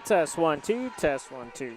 Test 1 2. Test 1 2.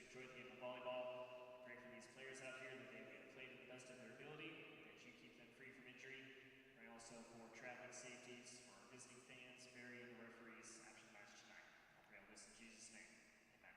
enjoy the game of volleyball. Pray for these players out here that they play to the best of their ability, that you keep them free from injury. Pray also for traveling safeties, for our visiting fans, Barry, and the referees after the match tonight. I pray all this in Jesus' name. Amen.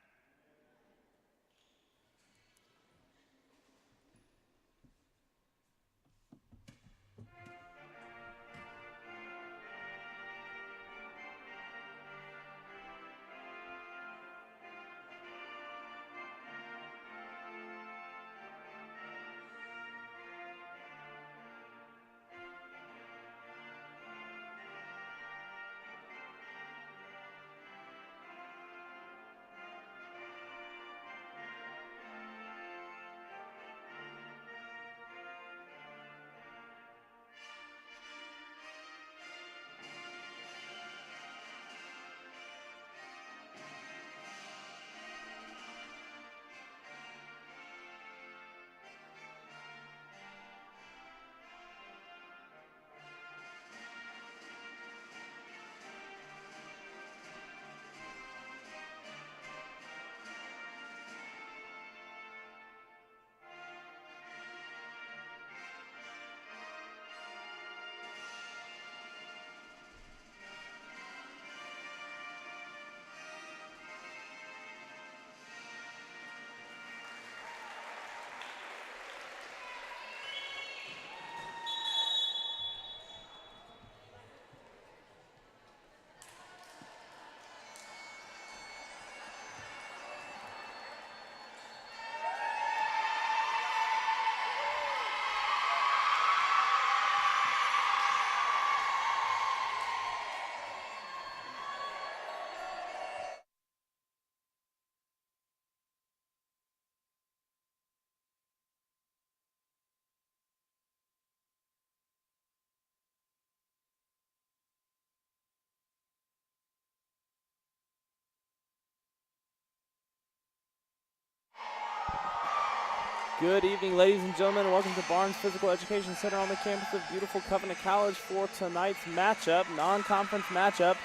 Good evening, ladies and gentlemen, and welcome to Barnes Physical Education Center on the campus of beautiful Covenant College for tonight's matchup, non-conference matchup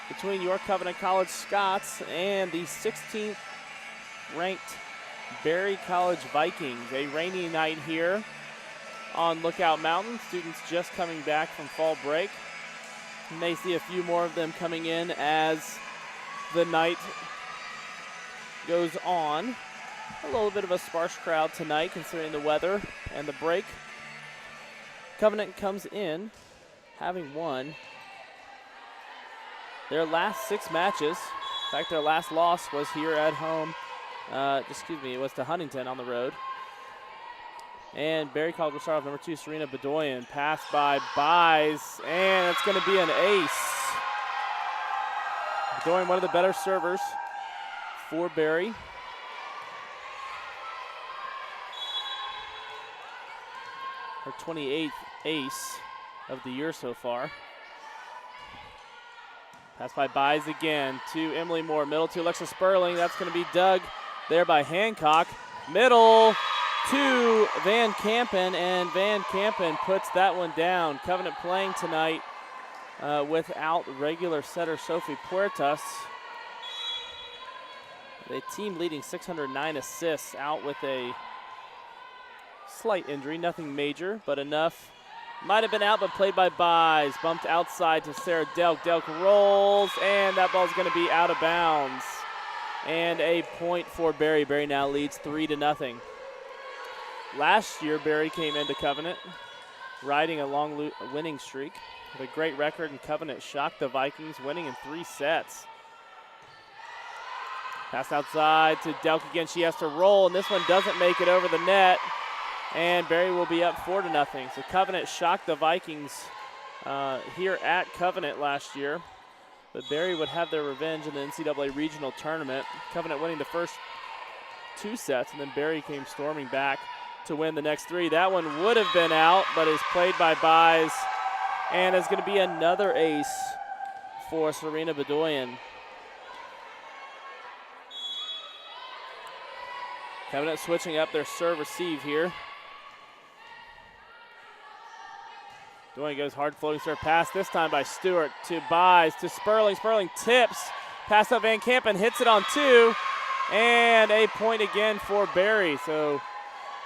between your Covenant College Scots and the 16th ranked Berry College Vikings. A rainy night here on Lookout Mountain. Students just coming back from fall break. You may see a few more of them coming in as the night goes on. A little bit of a sparse crowd tonight considering the weather and the break. Covenant comes in having won their last 6 matches. In fact, their last loss was here at home. It was to Huntington on the road. And Berry College will start off number 2, Serena Bedoyan. Pass by Buys, and it's going to be an ace. Bedoyan, one of the better servers for Berry. Her 28th ace of the year so far. Pass by Buys again to Emily Moore. Middle to Alexa Sperling. That's going to be dug there by Hancock. Middle to Van Kampen, and Van Kampen puts that one down. Covenant playing tonight without regular setter Sophie Puertas. The team leading 609 assists, out with a slight injury, nothing major, but enough. Might have been out, but played by Buys. Bumped outside to Sarah Delk. Delk rolls, and that ball's going to be out of bounds. And a point for Berry. Berry now leads 3-0. Last year, Berry came into Covenant riding a long winning streak with a great record, and Covenant shocked the Vikings, winning in 3 sets. Pass outside to Delk again. She has to roll, and this one doesn't make it over the net. And Berry will be up 4-0. So Covenant shocked the Vikings here at Covenant last year. But Berry would have their revenge in the NCAA regional tournament. Covenant winning the first 2 sets, and then Berry came storming back to win the next 3. That one would have been out, but is played by Buys. And it's going to be another ace for Serena Bedoyan. Covenant switching up their serve-receive here. Bedoyan goes hard floating serve pass, this time by Stewart to Buys to Sperling. Sperling tips. Pass up Van Kampen, hits it on 2. And a point again for Barry. So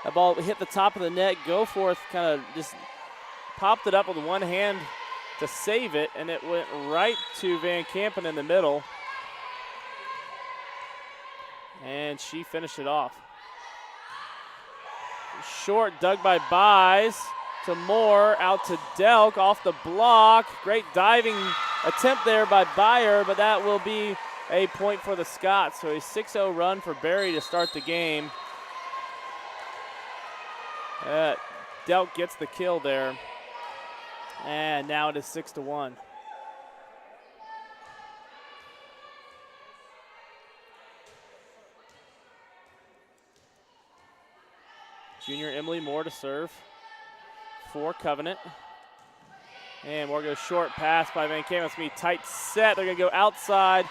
the ball hit the top of the net. Goforth kind of just popped it up with one hand to save it, and it went right to Van Kampen in the middle. And she finished it off. Short dug by Buys to Moore, out to Delk, off the block. Great diving attempt there by Byer, but that will be a point for the Scots. So a 6-0 run for Barry to start the game. Delk gets the kill there. And now it is 6-1. Junior Emily Moore to serve for Covenant. And Moore goes short pass by Van Kampen. It's going to be tight set. They're going to go outside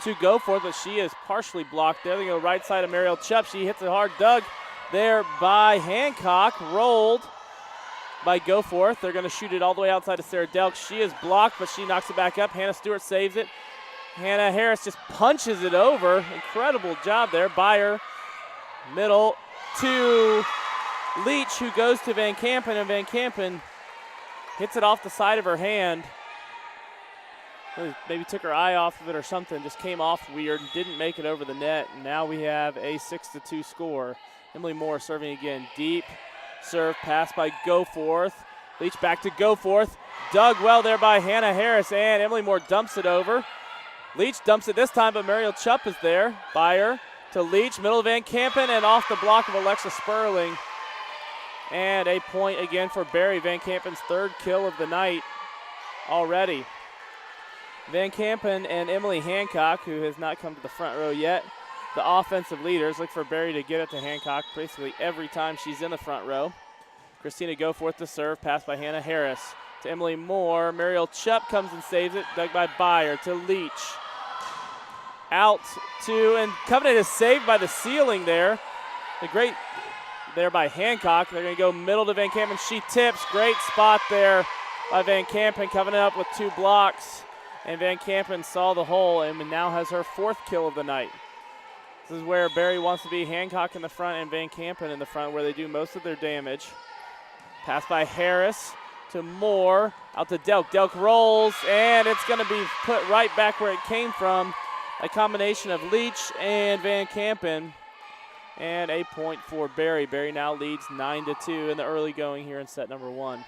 to Goforth, but she is partially blocked there. They go right side of Mariel Chupp. She hits a hard dug there by Hancock. Rolled by Goforth. They're going to shoot it all the way outside to Sarah Delk. She is blocked, but she knocks it back up. Hannah Stewart saves it. Hannah Harris just punches it over. Incredible job there. Byer, middle to Leach, who goes to Van Kampen, and Van Kampen hits it off the side of her hand. Maybe took her eye off of it or something. Just came off weird and didn't make it over the net. And now we have a 6-2 score. Emily Moore serving again. Deep serve pass by Goforth. Leach back to Goforth. Dug well there by Hannah Harris, and Emily Moore dumps it over. Leach dumps it this time, but Mariel Chupp is there. Byer to Leach, middle of Van Kampen, and off the block of Alexa Sperling. And a point again for Barry. Van Kampen's third kill of the night already. Van Kampen and Emily Hancock, who has not come to the front row yet, the offensive leaders, look for Barry to get it to Hancock basically every time she's in the front row. Christina Goforth to serve, pass by Hannah Harris to Emily Moore. Mariel Chupp comes and saves it, dug by Byer to Leach. Out to, and Covenant is saved by the ceiling there. The great there by Hancock. They're going to go middle to Van Kampen. She tips. Great spot there by Van Kampen. Covenant up with 2 blocks. And Van Kampen saw the hole and now has her 4th kill of the night. This is where Barry wants to be. Hancock in the front and Van Kampen in the front, where they do most of their damage. Pass by Harris to Moore. Out to Delk. Delk rolls, and it's going to be put right back where it came from. A combination of Leach and Van Kampen. And a point for Barry. Barry now leads 9-2 in the early going here in set number 1.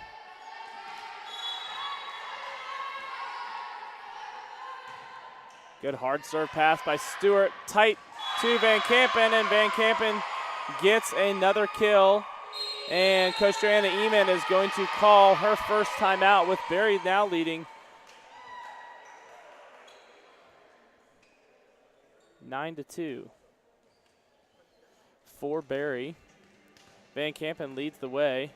Good hard serve pass by Stewart. Tight to Van Kampen, and Van Kampen gets another kill. And Coach Joanna Eman is going to call her first timeout, with Barry now leading 9-2. For Barry. Van Kampen leads the way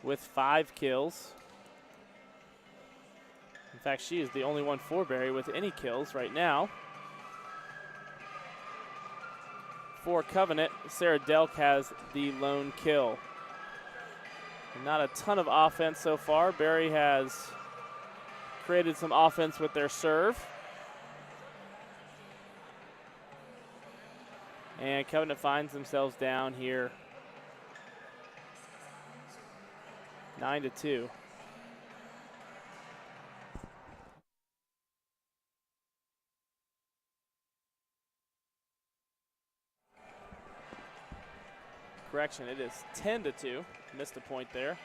with 5 kills. In fact, she is the only one for Barry with any kills right now. For Covenant, Sarah Delk has the lone kill. Not a ton of offense so far. Barry has created some offense with their serve. And Covenant finds themselves down here 9-2. Correction, it is 10-2. Missed a point there.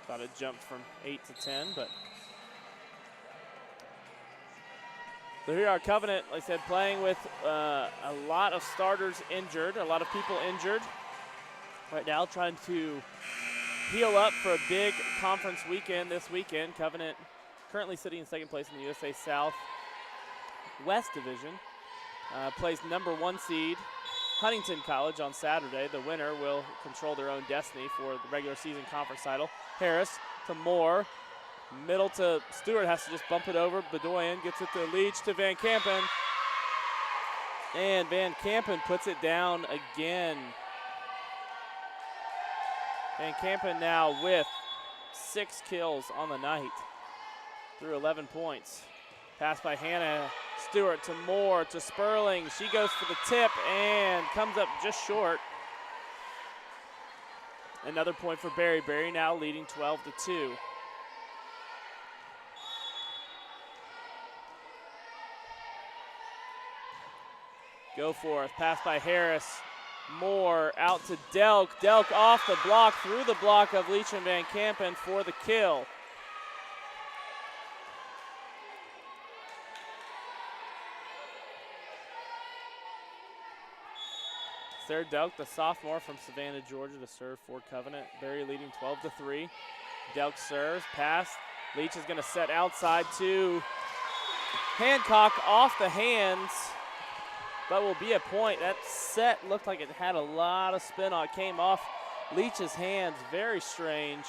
Thought it jumped from 8 to 10, but. So here are Covenant, like I said, playing with a lot of starters injured, a lot of people injured right now, trying to heal up for a big conference weekend this weekend. Covenant currently sitting in second place in the USA South West Division. Plays number 1 seed Huntington College on Saturday. The winner will control their own destiny for the regular season conference title. Harris to Moore. Middle to Stewart, has to just bump it over. Bedoyan gets it to Leach to Van Kampen. And Van Kampen puts it down again. Van Kampen now with 6 kills on the night through 11 points. Pass by Hannah Stewart to Moore to Sperling. She goes for the tip and comes up just short. Another point for Berry. Berry now leading 12-2. Goforth, pass by Harris. Moore out to Delk. Delk off the block, through the block of Leach and Van Kampen for the kill. Sarah Delk, the sophomore from Savannah, Georgia, to serve for Covenant. Berry leading 12-3. Delk serves, pass. Leach is going to set outside to Hancock, off the hands, but will be a point. That set looked like it had a lot of spin on it. Came off Leach's hands, very strange,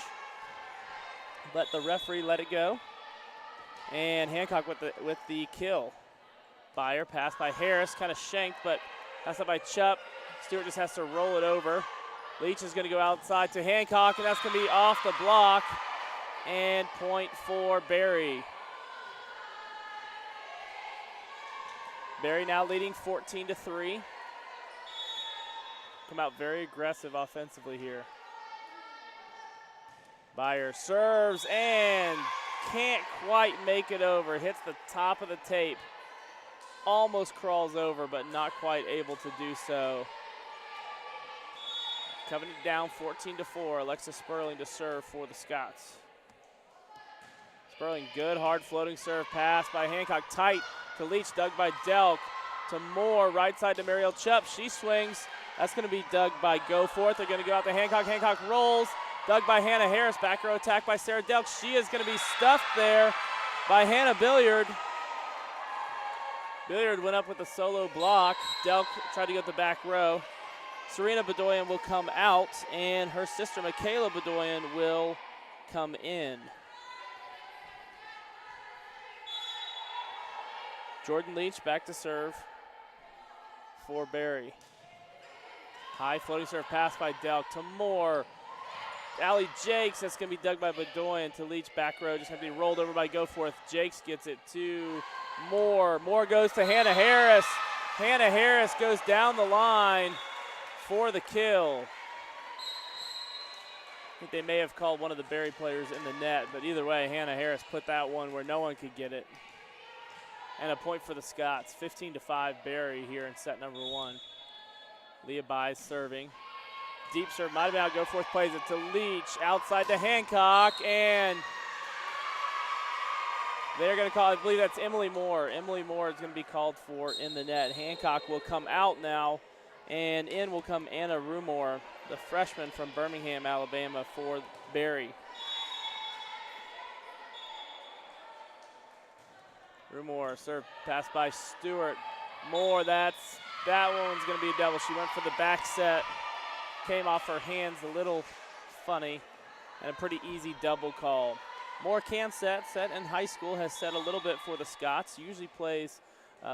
but the referee let it go. And Hancock with the kill. Byer, pass by Harris, kind of shanked, but pass up by Chupp. Stewart just has to roll it over. Leach is going to go outside to Hancock, and that's going to be off the block. And point for Berry. Berry now leading 14-3. Come out very aggressive offensively here. Byer serves and can't quite make it over. Hits the top of the tape. Almost crawls over, but not quite able to do so. Covenant down 14-4. Alexis Sperling to serve for the Scots. Sperling, good hard floating serve pass by Hancock. Tight to Leach, dug by Delk. To Moore, right side to Mariel Chupp. She swings. That's going to be dug by Goforth. They're going to go out to Hancock. Hancock rolls. Dug by Hannah Harris. Back row attack by Sarah Delk. She is going to be stuffed there by Hannah Billiard. Billiard went up with a solo block. Delk tried to go to the back row. Serena Bedoyan will come out, and her sister Michaela Bedoyan will come in. Jordan Leach back to serve for Berry. High floating serve pass by Delk to Moore. Allie Jakes, that's going to be dug by Bedoyan to Leach back row. Just have to be rolled over by Goforth. Jakes gets it to Moore. Moore goes to Hannah Harris. Hannah Harris goes down the line for the kill. I think they may have called one of the Berry players in the net, but either way, Hannah Harris put that one where no one could get it. And a point for the Scots, 15-5 Berry here in set number 1. Leah Buys serving. Deep serve, might have been out. Goforth plays it to Leach, outside to Hancock, and they're going to call, I believe that's Emily Moore. Emily Moore is going to be called for in the net. Hancock will come out now, and in will come Anna Rumor, the freshman from Birmingham, Alabama, for Berry. Rumor, serve pass by Stewart. Moore, that one's going to be a double. She went for the back set. Came off her hands a little funny, and a pretty easy double call. Moore can set in high school, has set a little bit for the Scots. Usually plays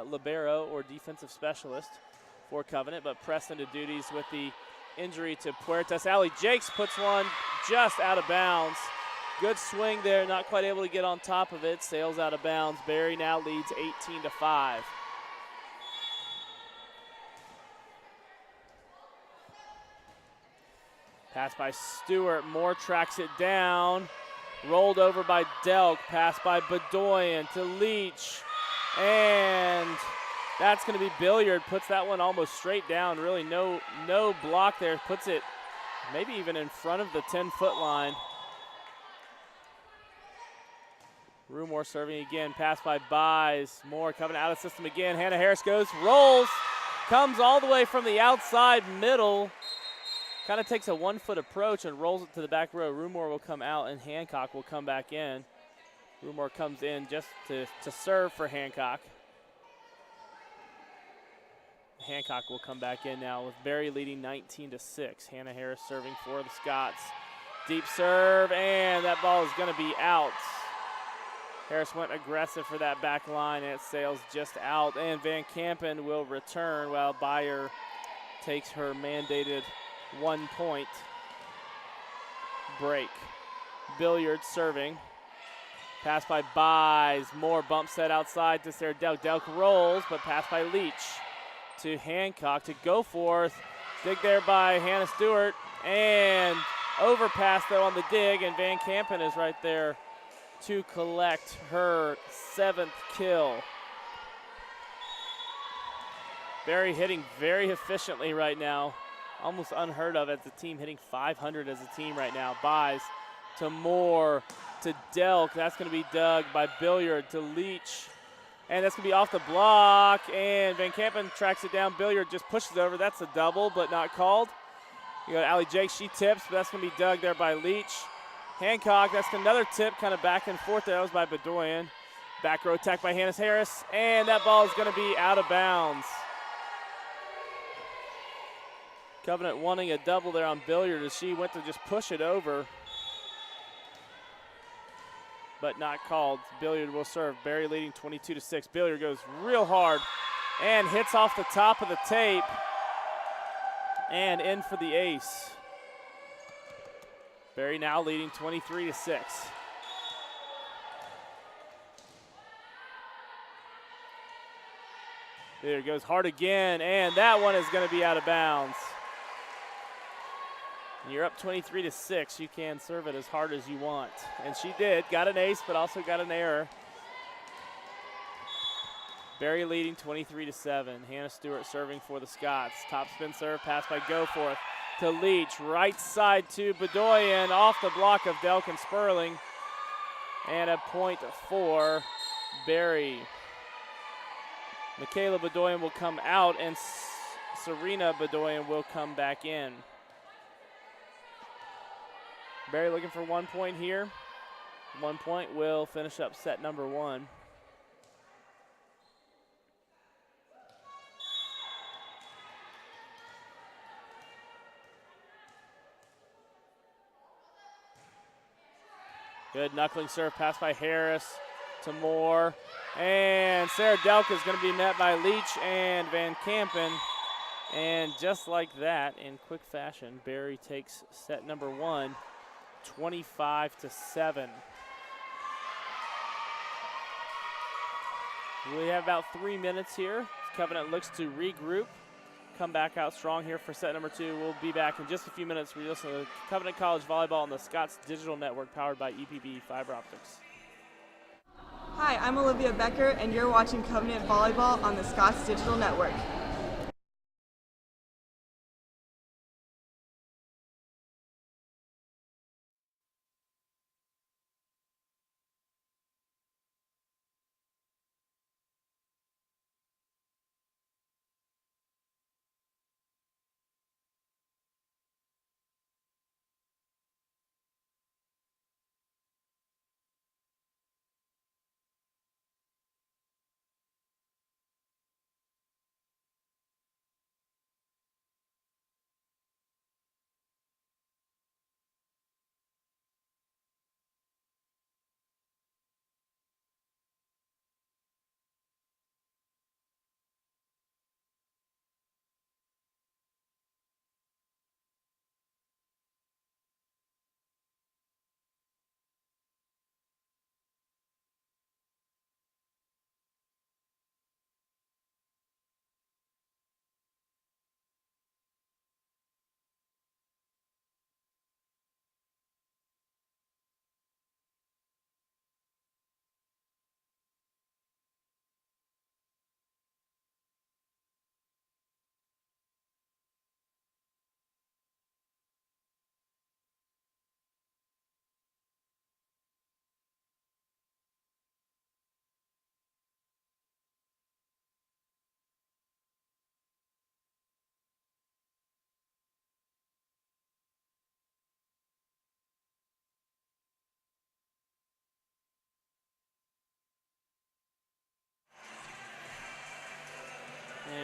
libero or defensive specialist for Covenant, but pressed into duties with the injury to Puertas. Allie Jakes puts one just out of bounds. Good swing there, not quite able to get on top of it. Sails out of bounds. Berry now leads 18-5. Pass by Stewart. Moore tracks it down. Rolled over by Delk. Pass by Bedoyan to Leach. And that's going to be Billiard. Puts that one almost straight down. Really no block there. Puts it maybe even in front of the 10-foot line. Rumor serving again. Pass by Buys. Moore coming out of the system again. Hannah Harris goes, rolls, comes all the way from the outside middle. Kind of takes a 1-foot approach and rolls it to the back row. Rumor will come out and Hancock will come back in. Rumor comes in just to serve for Hancock. Hancock will come back in now with Berry leading 19-6. Hannah Harris serving for the Scots. Deep serve, and that ball is going to be out. Harris went aggressive for that back line, and it sails just out. And Van Kampen will return while Byer takes her mandated 1-point break. Billiard serving. Pass by Buys. More bump set outside to Sarah Delk. Delk rolls, but pass by Leach to Hancock to go forth. Dig there by Hannah Stewart. And overpass, though, on the dig. And Van Kampen is right there to collect her 7th kill. Berry hitting very efficiently right now. Almost unheard of as a team hitting 500 as a team right now. Buys to Moore to Delk. That's going to be dug by Billiard to Leach. And that's going to be off the block. And Van Kampen tracks it down. Billiard just pushes over. That's a double, but not called. You got Allie Jake. She tips, but that's going to be dug there by Leach. Hancock, that's another tip, kind of back and forth there. That was by Bedoyan. Back row attack by Hannah Harris. And that ball is going to be out of bounds. Covenant wanting a double there on Billiard as she went to just push it over, but not called. Billiard will serve. Berry leading 22-6. Billiard goes real hard and hits off the top of the tape and in for the ace. Berry now leading 23-6. Billiard goes hard again, and that one is going to be out of bounds. You're up 23-6. You can serve it as hard as you want. And she did. Got an ace, but also got an error. Berry leading 23-7. Hannah Stewart serving for the Scots. Top spin serve, pass by Goforth to Leach. Right side to Bedoyan. Off the block of Delk and Sperling. And a point for Berry. Michaela Bedoyan will come out, and Serena Bedoyan will come back in. Berry looking for 1 point here. 1 point will finish up set number 1. Good knuckling serve, pass by Harris to Moore. And Sarah Delk is going to be met by Leach and Van Kampen. And just like that, in quick fashion, Berry takes set number 1. 25-7. We have about 3 minutes here. Covenant looks to regroup, come back out strong here for set number 2. We'll be back in just a few minutes. We're listening to Covenant College Volleyball on the Scots Digital Network powered by EPB Fiber Optics. Hi, I'm Olivia Becker, and you're watching Covenant Volleyball on the Scots Digital Network.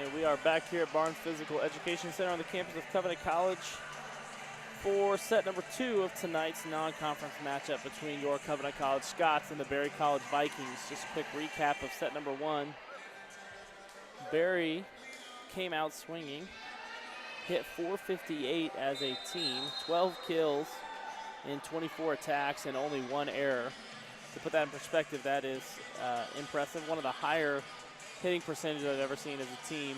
And we are back here at Barnes Physical Education Center on the campus of Covenant College for set number 2 of tonight's non-conference matchup between your Covenant College Scots and the Berry College Vikings. Just a quick recap of set number 1. Berry came out swinging, hit .458 as a team, 12 kills in 24 attacks and only 1 error. To put that in perspective, that is impressive. One of the higher hitting percentages I've ever seen as a team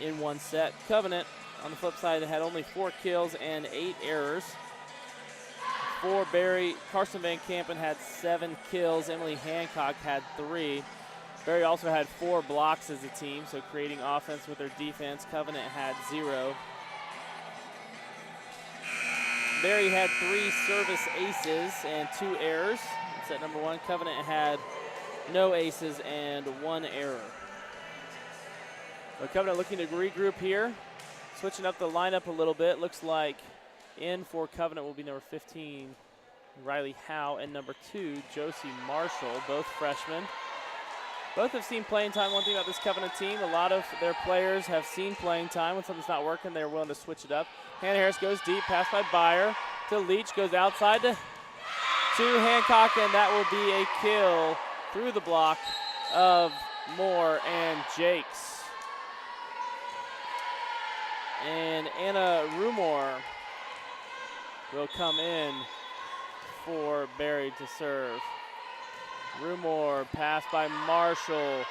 in one set. Covenant, on the flip side, had only 4 kills and 8 errors. For Barry, Carson Van Kampen had 7 kills. Emily Hancock had 3. Barry also had 4 blocks as a team, so creating offense with their defense. Covenant had 0. Barry had 3 service aces and 2 errors. In set number 1, Covenant had no aces and 1 error. So Covenant looking to regroup here, switching up the lineup a little bit. Looks like in for Covenant will be number 15, Riley Howe, and number 2, Josie Marshall, both freshmen. Both have seen playing time. One thing about this Covenant team, a lot of their players have seen playing time. When something's not working, they're willing to switch it up. Hannah Harris goes deep, pass by Byer to Leach, goes outside to Hancock, and that will be a kill through the block of Moore and Jakes. And Anna Rumor will come in for Barry to serve. Rumor, pass by Marshall.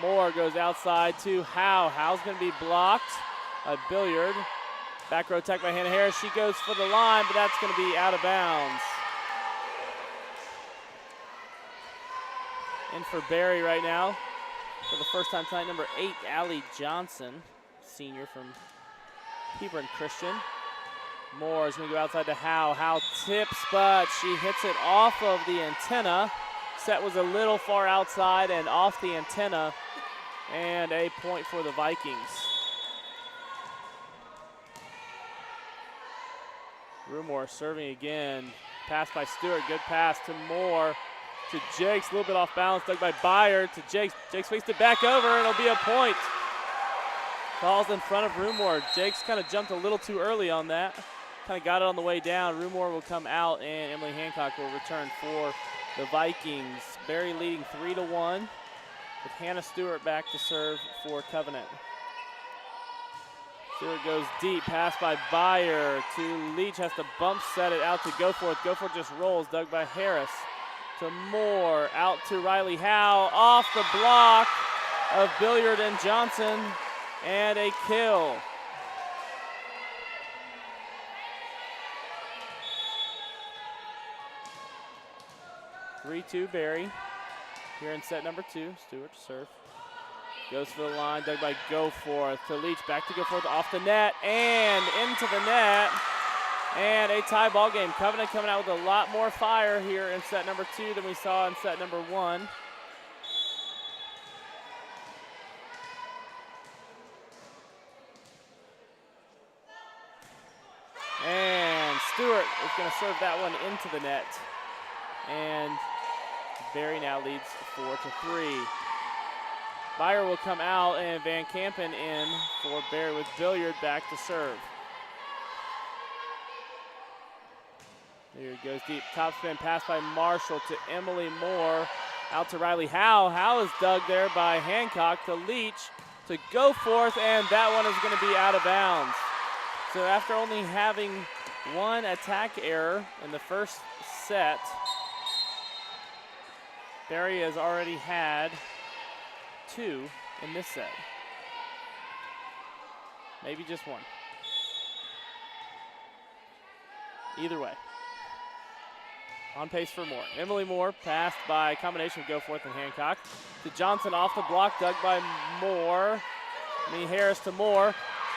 Moore goes outside to Howe. Howe's going to be blocked by Billiard. Back row attack by Hannah Harris. She goes for the line, but that's going to be out of bounds. In for Barry right now, for the first time tonight, number 8, Allie Johnson, senior from Hebron Christian. Moore is going to go outside to Howe. Howe tips, but she hits it off of the antenna. Set was a little far outside and off the antenna, and a point for the Vikings. Rumor serving again. Pass by Stewart, good pass to Moore, to Jakes, a little bit off balance, dug by Byer to Jakes. Jakes fakes it back over, and it'll be a point. Falls in front of Rumor. Jakes kind of jumped a little too early on that. Kind of got it on the way down. Rumor will come out, and Emily Hancock will return for the Vikings. Barry leading 3-1 with Hannah Stewart back to serve for Covenant. Stewart goes deep, pass by Byer to Leach, has to bump set it out to Goforth. Goforth just rolls, dug by Harris to Moore, out to Riley Howe, off the block of Billiard and Johnson, and a kill. (3-2) Barry here in set number 2. Stewart to serve. Goes for the line, dug by Goforth to Leach, back to Goforth, off the net and into the net. And a tie ball game. Covenant coming out with a lot more fire here in set number 2 than we saw in set number 1. And Stewart is going to serve that one into the net. And Barry now leads 4-3. Byer will come out, and Van Kampen in for Barry with Billiard back to serve. There goes deep, top spin, pass by Marshall to Emily Moore, out to Riley Howe. Howe is dug there by Hancock to Leach, to Goforth, and that one is going to be out of bounds. So after only having 1 attack error in the first set, Barry has already had 2 in this set. Maybe just 1. Either way. On pace for Moore. Emily Moore passed by a combination of Goforth and Hancock. To Johnson off the block, dug by Moore. Harris to Moore.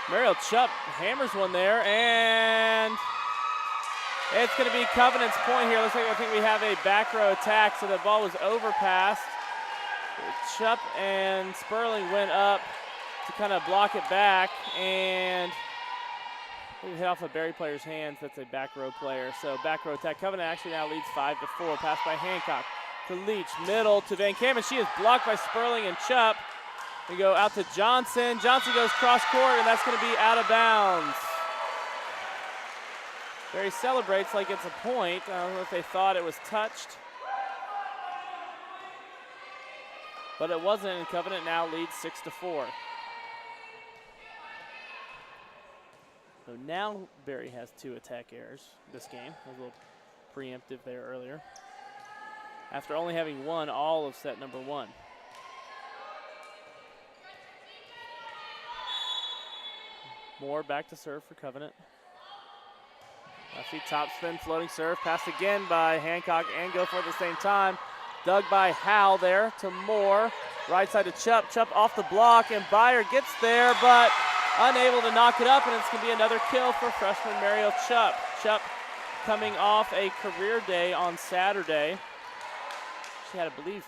Mariel Chupp hammers one there, and it's going to be Covenant's point here. Looks like I think we have a back row attack, so the ball was overpassed. Chupp and Sperling went up to kind of block it back, and it hit off a Barry player's hands. That's a back row player. So back row attack. Covenant actually now leads 5-4. Pass by Hancock to Leach. Middle to Van Kampen. She is blocked by Sperling and Chupp. We go out to Johnson. Johnson goes cross court, and that's going to be out of bounds. Barry celebrates like it's a point. I don't know if they thought it was touched. But it wasn't, and Covenant now leads 6-4. So now Barry has 2 attack errors this game. A little preemptive there earlier. after only having won all of set number 1. Moore back to serve for Covenant. Left feet top spin, floating serve, passed again by Hancock and Goforth at the same time. Dug by Howell there to Moore. Right side to Chupp. Chupp off the block, and Byer gets there, but unable to knock it up, and it's going to be another kill for freshman Mariel Chupp. Chupp coming off a career day on Saturday. She had, I believe,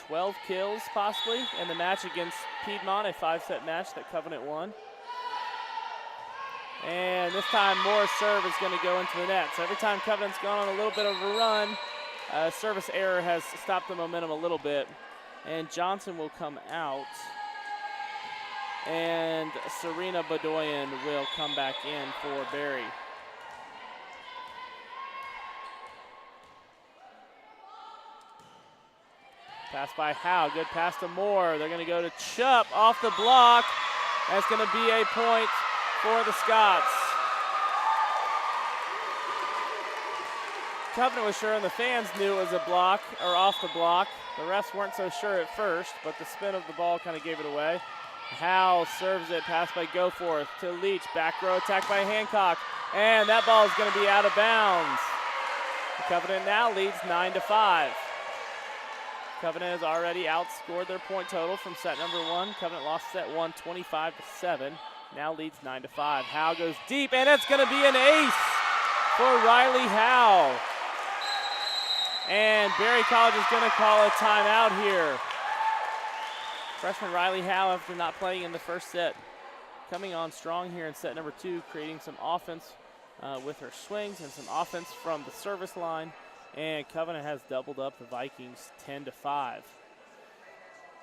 12 kills possibly in the match against Piedmont, a 5-set match that Covenant won. And this time Moore's serve is going to go into the net. So every time Covenant's gone on a little bit of a run, service error has stopped the momentum a little bit. And Johnson will come out. And Serena Bedoyan will come back in for Berry. Pass by Howe, good pass to Moore. They're going to go to Chupp off the block. That's going to be a point for the Scots. Covenant was sure and the fans knew it was a block or off the block. The refs weren't so sure at first, but the spin of the ball kind of gave it away. Howell serves it, pass by Goforth to Leach. Back row attack by Hancock, and that ball is going to be out of bounds. The Covenant now leads 9-5. Covenant has already outscored their point total from set number 1. Covenant lost set 1 25-7. Now leads 9-5. Howell goes deep, and it's going to be an ace for Riley Howell. And Berry College is going to call a timeout here. Freshman Riley Howell, after not playing in the first set, coming on strong here in set number 2, creating some offense with her swings and some offense from the service line. And Covenant has doubled up the Vikings 10-5.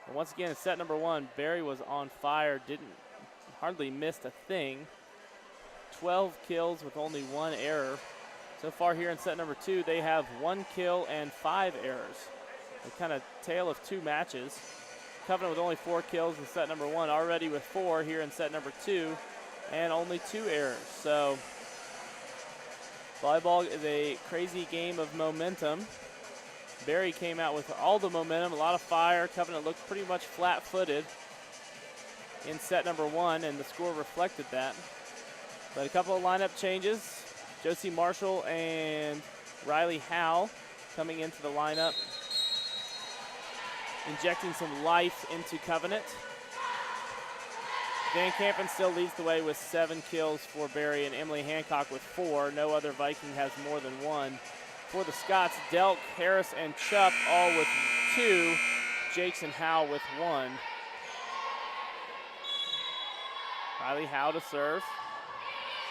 And once again, in set number 1, Berry was on fire, hardly missed a thing. 12 kills with only 1 error. So far here in set number 2, they have 1 kill and 5 errors. A kind of tale of 2 matches. Covenant with only 4 kills in set number 1, already with 4 here in set number 2, and only 2 errors. So volleyball is a crazy game of momentum. Berry came out with all the momentum, a lot of fire. Covenant looked pretty much flat-footed in set number 1, and the score reflected that. But a couple of lineup changes. Josie Marshall and Riley Howell coming into the lineup, injecting some life into Covenant. Van Kampen still leads the way with 7 kills for Berry, and Emily Hancock with 4. No other Viking has more than 1. For the Scots, Delk, Harris, and Chupp all with 2. Jakes and Howell with 1. Riley Howell to serve.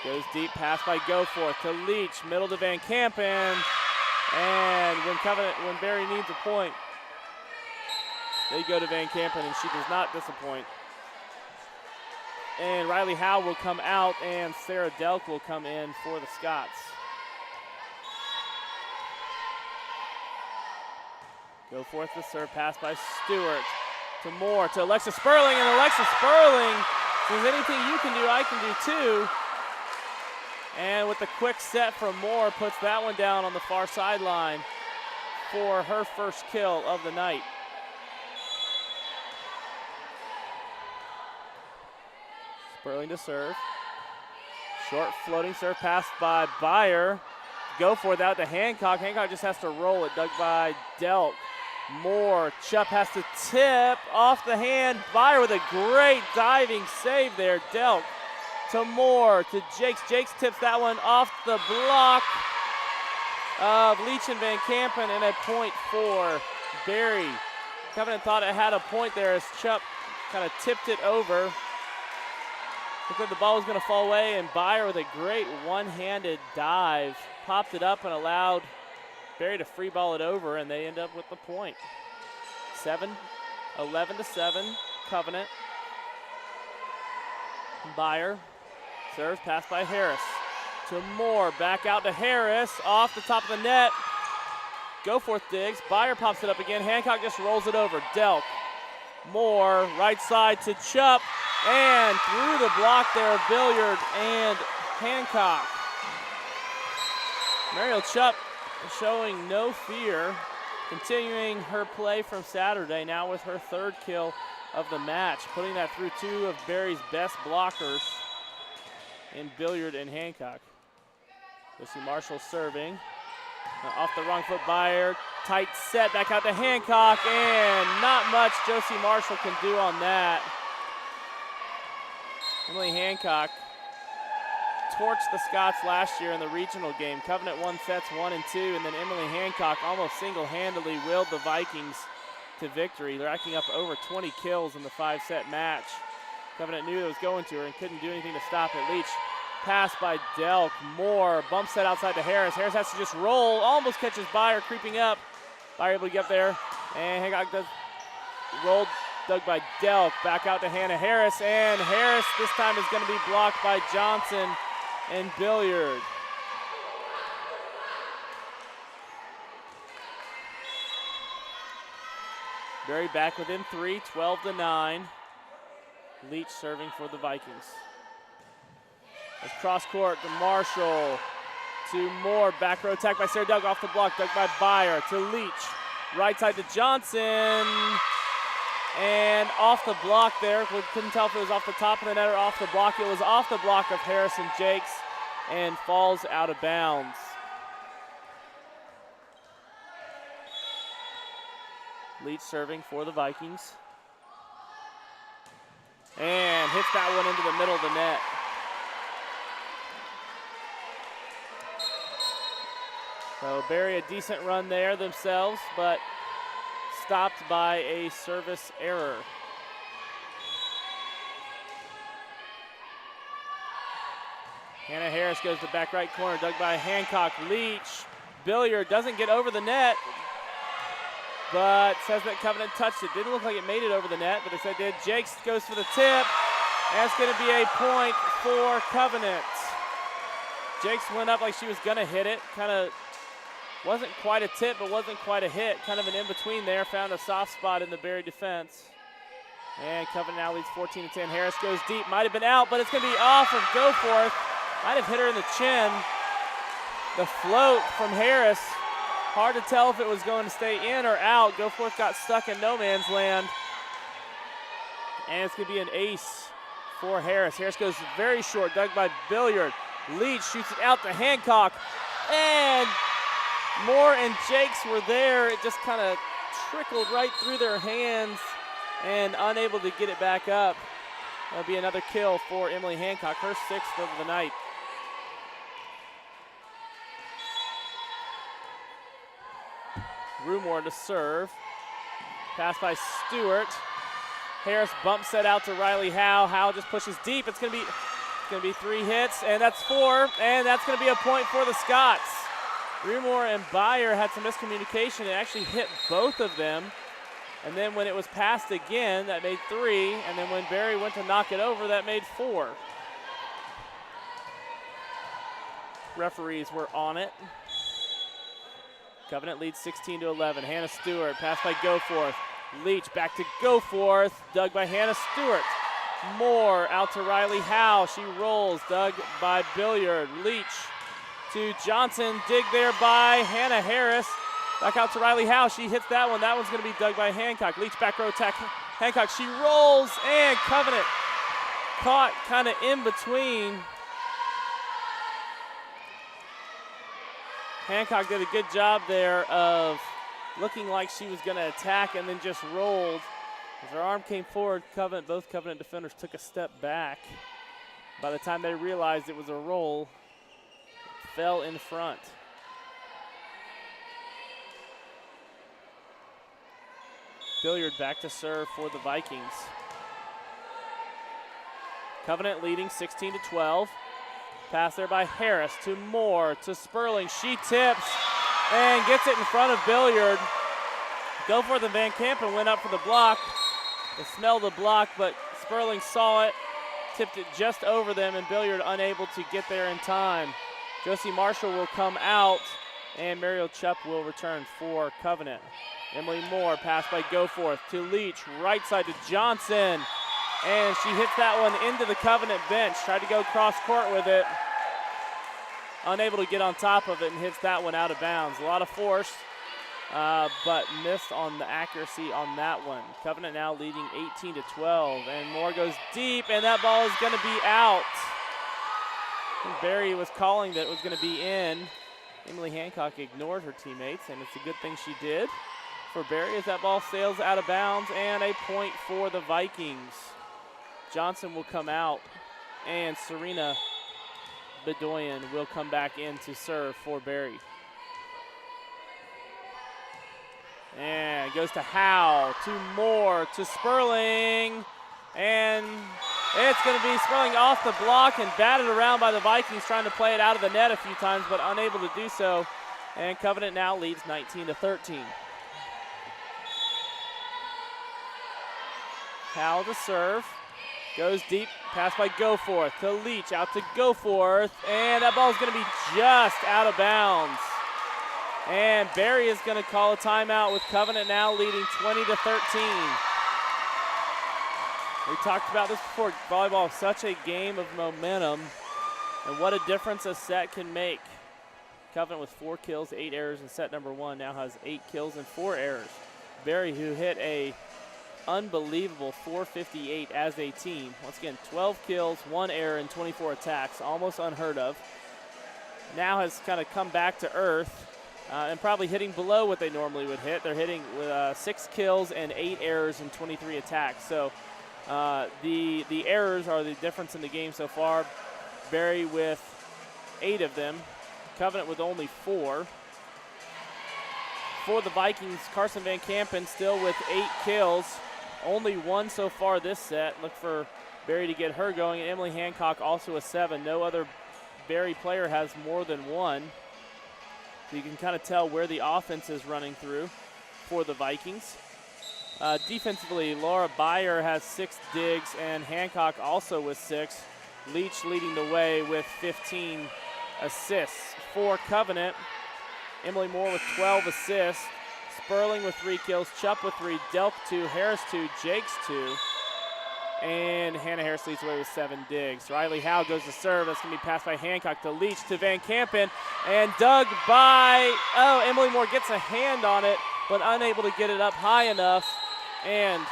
Goes deep, pass by Goforth to Leach, middle to Van Kampen. And when Berry needs a point, they go to Van Kampen, and she does not disappoint. And Riley Howell will come out, and Sarah Delk will come in for the Scots. Goforth to serve, pass by Stewart to Moore to Alexa Sperling, and Alexa Sperling says, anything you can do, I can do too. And with the quick set from Moore, puts that one down on the far sideline for her first kill of the night. Sperling to serve. Short floating serve passed by Byer. Goforth out to Hancock. Hancock just has to roll it. Dug by Delk. Moore. Chupp has to tip off the hand. Byer with a great diving save there. Delk to Moore to Jakes. Jakes tips that one off the block of Leach and Van Kampen, and a point for Berry. Covenant thought it had a point there as Chupp kind of tipped it over. Looked like the ball was going to fall away, and Byer with a great one-handed dive popped it up and allowed Berry to free ball it over, and they end up with the point. 11-7, Covenant. Byer serves, pass by Harris to Moore, back out to Harris, off the top of the net. Goforth digs, Byer pops it up again, Hancock just rolls it over. Delk, Moore, right side to Chupp, and through the block there, Billiard and Hancock. Mariel Chupp showing no fear continuing her play from Saturday, now with her 3rd kill of the match, putting that through 2 of Barry's best blockers in Billiard and Hancock. Josie Marshall serving. Off the wrong foot by her. Tight set back out to Hancock, and not much Josie Marshall can do on that. Emily Hancock torched the Scots last year in the regional game. Covenant won sets 1 and 2, and then Emily Hancock almost single-handedly willed the Vikings to victory, racking up over 20 kills in the 5-set match. Covenant knew it was going to her and couldn't do anything to stop it. Leach, pass by Delk, Moore, bump set outside to Harris. Harris has to just roll, almost catches Byer creeping up. Byer able to get up there, and Hancock does roll, dug by Delk, back out to Hannah Harris, and Harris this time is going to be blocked by Johnson and Billiard. Berry back within 3, 12-9. Leach serving for the Vikings. As cross court to Marshall, to Moore, back row attack by Sarah Dug, off the block, dug by Byer, to Leach. Right side to Johnson, and off the block there. We couldn't tell if it was off the top of the net or off the block. It was off the block of Harrison Jakes and falls out of bounds. Leach serving for the Vikings. And hits that one into the middle of the net. So Barry a decent run there themselves, but stopped by a service error. Hannah Harris goes to back right corner, dug by Hancock. Leach, Billiard doesn't get over the net, but says that Covenant touched it. Didn't look like it made it over the net, but it said it did. Jakes goes for the tip, and it's going to be a point for Covenant. Jakes went up like she was going to hit it. Kind of wasn't quite a tip, but wasn't quite a hit. Kind of an in-between there. Found a soft spot in the Barry defense. And Covenant now leads 14-10. Harris goes deep. Might have been out, but it's going to be off of Goforth. Might have hit her in the chin. The float from Harris. Hard to tell if it was going to stay in or out. Goforth got stuck in no man's land. And it's going to be an ace for Harris. Harris goes very short, dug by Billiard. Leach shoots it out to Hancock. And Moore and Jakes were there. It just kind of trickled right through their hands and unable to get it back up. That'll be another kill for Emily Hancock, her 6th of the night. Rumor to serve. Pass by Stewart. Harris bump set out to Riley Howe. Howe just pushes deep. It's going to be 3 hits, and that's 4, and that's going to be a point for the Scots. Rumor and Byer had some miscommunication. It actually hit both of them. And then when it was passed again, that made 3. And then when Barry went to knock it over, that made 4. Referees were on it. Covenant leads 16-11. Hannah Stewart, pass by Goforth. Leach back to Goforth, dug by Hannah Stewart. Moore out to Riley Howe. She rolls, dug by Billiard. Leach to Johnson, dig there by Hannah Harris. Back out to Riley Howe. She hits that one. That one's going to be dug by Hancock. Leach back row attack. Hancock, she rolls, and Covenant caught kind of in between. Hancock did a good job there of looking like she was going to attack and then just rolled. As her arm came forward, both Covenant defenders took a step back. By the time they realized it was a roll, it fell in front. Billiard back to serve for the Vikings. Covenant leading 16-12. Pass there by Harris to Moore to Sperling. She tips and gets it in front of Billiard. Goforth and Van Kampen went up for the block. They smelled the block, but Sperling saw it, tipped it just over them, and Billiard unable to get there in time. Josie Marshall will come out, and Mariel Chupp will return for Covenant. Emily Moore, pass by Goforth to Leach, right side to Johnson, and she hits that one into the Covenant bench. Tried to go cross court with it. Unable to get on top of it and hits that one out of bounds. A lot of force but missed on the accuracy on that one. Covenant now leading 18-12, and Moore goes deep, and that ball is going to be out. I think Barry was calling that it was going to be in. Emily Hancock ignored her teammates, and it's a good thing she did for Barry as that ball sails out of bounds, and a point for the Vikings. Johnson will come out, and Serena Bedoyan will come back in to serve for Barry. And goes to Howe, to Moore, to Sperling, and it's going to be Sperling off the block and batted around by the Vikings, trying to play it out of the net a few times, but unable to do so. And Covenant now leads 19-13. Howe to serve. Goes deep, pass by Goforth to Leach, out to Goforth, and that ball is going to be just out of bounds. And Barry is going to call a timeout with Covenant now leading 20-13. We talked about this before. Volleyball is such a game of momentum, and what a difference a set can make. Covenant with 4 kills, 8 errors in set number 1 now has 8 kills and 4 errors. Barry, who hit a unbelievable 458 as a team. Once again, 12 kills, 1 error, and 24 attacks, almost unheard of. Now has kind of come back to earth and probably hitting below what they normally would hit. They're hitting with 6 kills and 8 errors and 23 attacks. So the errors are the difference in the game so far. Barry with 8 of them. Covenant with only 4. For the Vikings, Carson Van Kampen still with 8 kills. Only 1 so far this set. Look for Barry to get her going. And Emily Hancock also a 7. No other Barry player has more than 1. So you can kind of tell where the offense is running through for the Vikings. Defensively, Laura Byer has 6 digs, and Hancock also with 6. Leach leading the way with 15 assists. For Covenant, Emily Moore with 12 assists. Sperling with 3 kills, Chupp with 3, Delk 2, Harris 2, Jakes 2. And Hannah Harris leads the way with 7 digs. Riley Howe goes to serve. That's going to be passed by Hancock to Leach to Van Kampen. And dug by, Emily Moore gets a hand on it, but unable to get it up high enough. And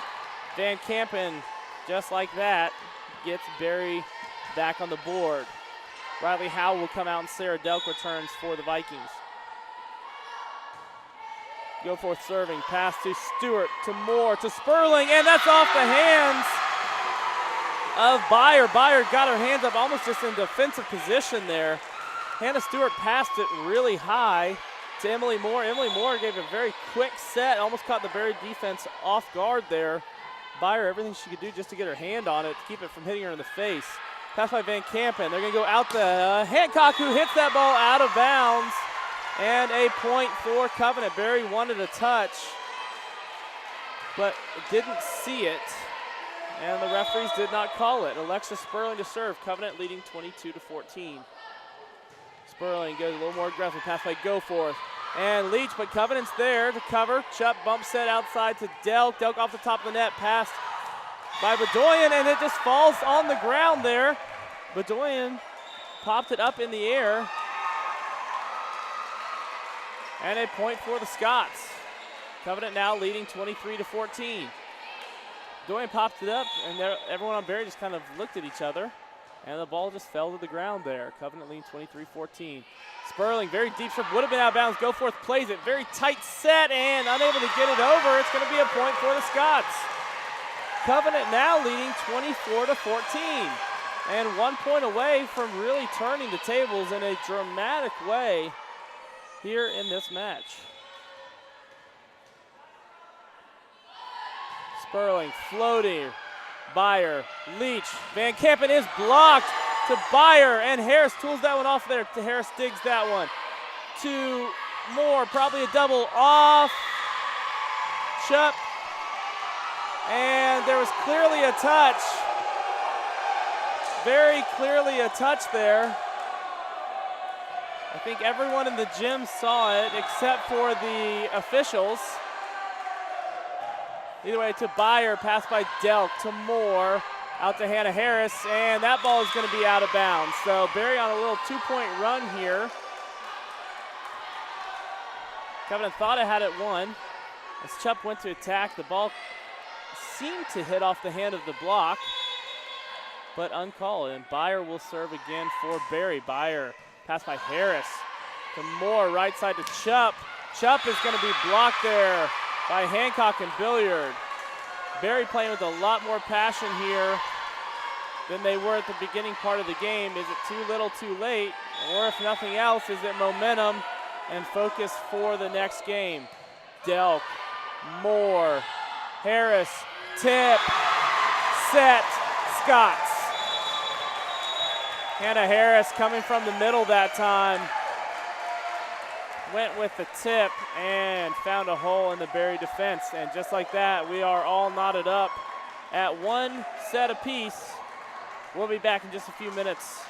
Van Kampen, just like that, gets Barry back on the board. Riley Howe will come out, and Sarah Delk returns for the Vikings. Goforth serving, pass to Stewart, to Moore, to Sperling, and that's off the hands of Byer. Byer got her hands up almost just in defensive position there. Hannah Stewart passed it really high to Emily Moore. Emily Moore gave a very quick set, almost caught the Barry defense off guard there. Byer, everything she could do just to get her hand on it, to keep it from hitting her in the face. Pass by Van Kampen. They're going to go out to Hancock, who hits that ball out of bounds. And a point for Covenant. Barry wanted a touch, but didn't see it. And the referees did not call it. Alexis Sperling to serve. Covenant leading 22-14. Sperling goes a little more aggressive. Pass by Goforth. And Leach, but Covenant's there to cover. Chupp bump set outside to Delk. Delk off the top of the net. Passed by Bedoyan, and it just falls on the ground there. Bedoyan popped it up in the air. And a point for the Scots. Covenant now leading 23-14. Bedoyan popped it up, and everyone on Barry just kind of looked at each other, and the ball just fell to the ground there. Covenant leading 23-14. Sperling, very deep serve, would have been out of bounds. Goforth plays it, very tight set, and unable to get it over. It's going to be a point for the Scots. Covenant now leading 24-14, and 1 point away from really turning the tables in a dramatic way here in this match. Sperling floating, Byer, Leach, Van Kampen is blocked to Byer, and Harris tools that one off there. Harris digs that one to Moore, probably a double off Chupp, and there was clearly a touch, very clearly a touch there. I think everyone in the gym saw it except for the officials. Either way, to Byer, pass by Delk, to Moore, out to Hannah Harris, and that ball is going to be out of bounds. So Barry on a little 2-point run here. Covenant thought it had it won. As Chupp went to attack, the ball seemed to hit off the hand of the block, but uncalled. And Byer will serve again for Berry. Byer, pass by Harris to Moore, right side to Chupp. Chupp is going to be blocked there by Hancock and Billiard. Berry playing with a lot more passion here than they were at the beginning part of the game. Is it too little, too late? Or if nothing else, is it momentum and focus for the next game? Delk, Moore, Harris, tip, set, Scots. Hannah Harris coming from the middle that time. Went with the tip and found a hole in the Berry defense. And just like that, we are all knotted up at one set apiece. We'll be back in just a few minutes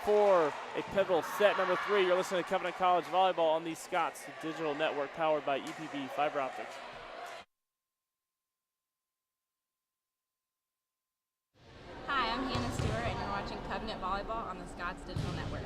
for a pivotal set number 3. You're listening to Covenant College Volleyball on the Scots Digital Network powered by EPB Fiber Optics. Hi, I'm Hannah Stewart, and you're watching Covenant Volleyball on the Scots Digital Network.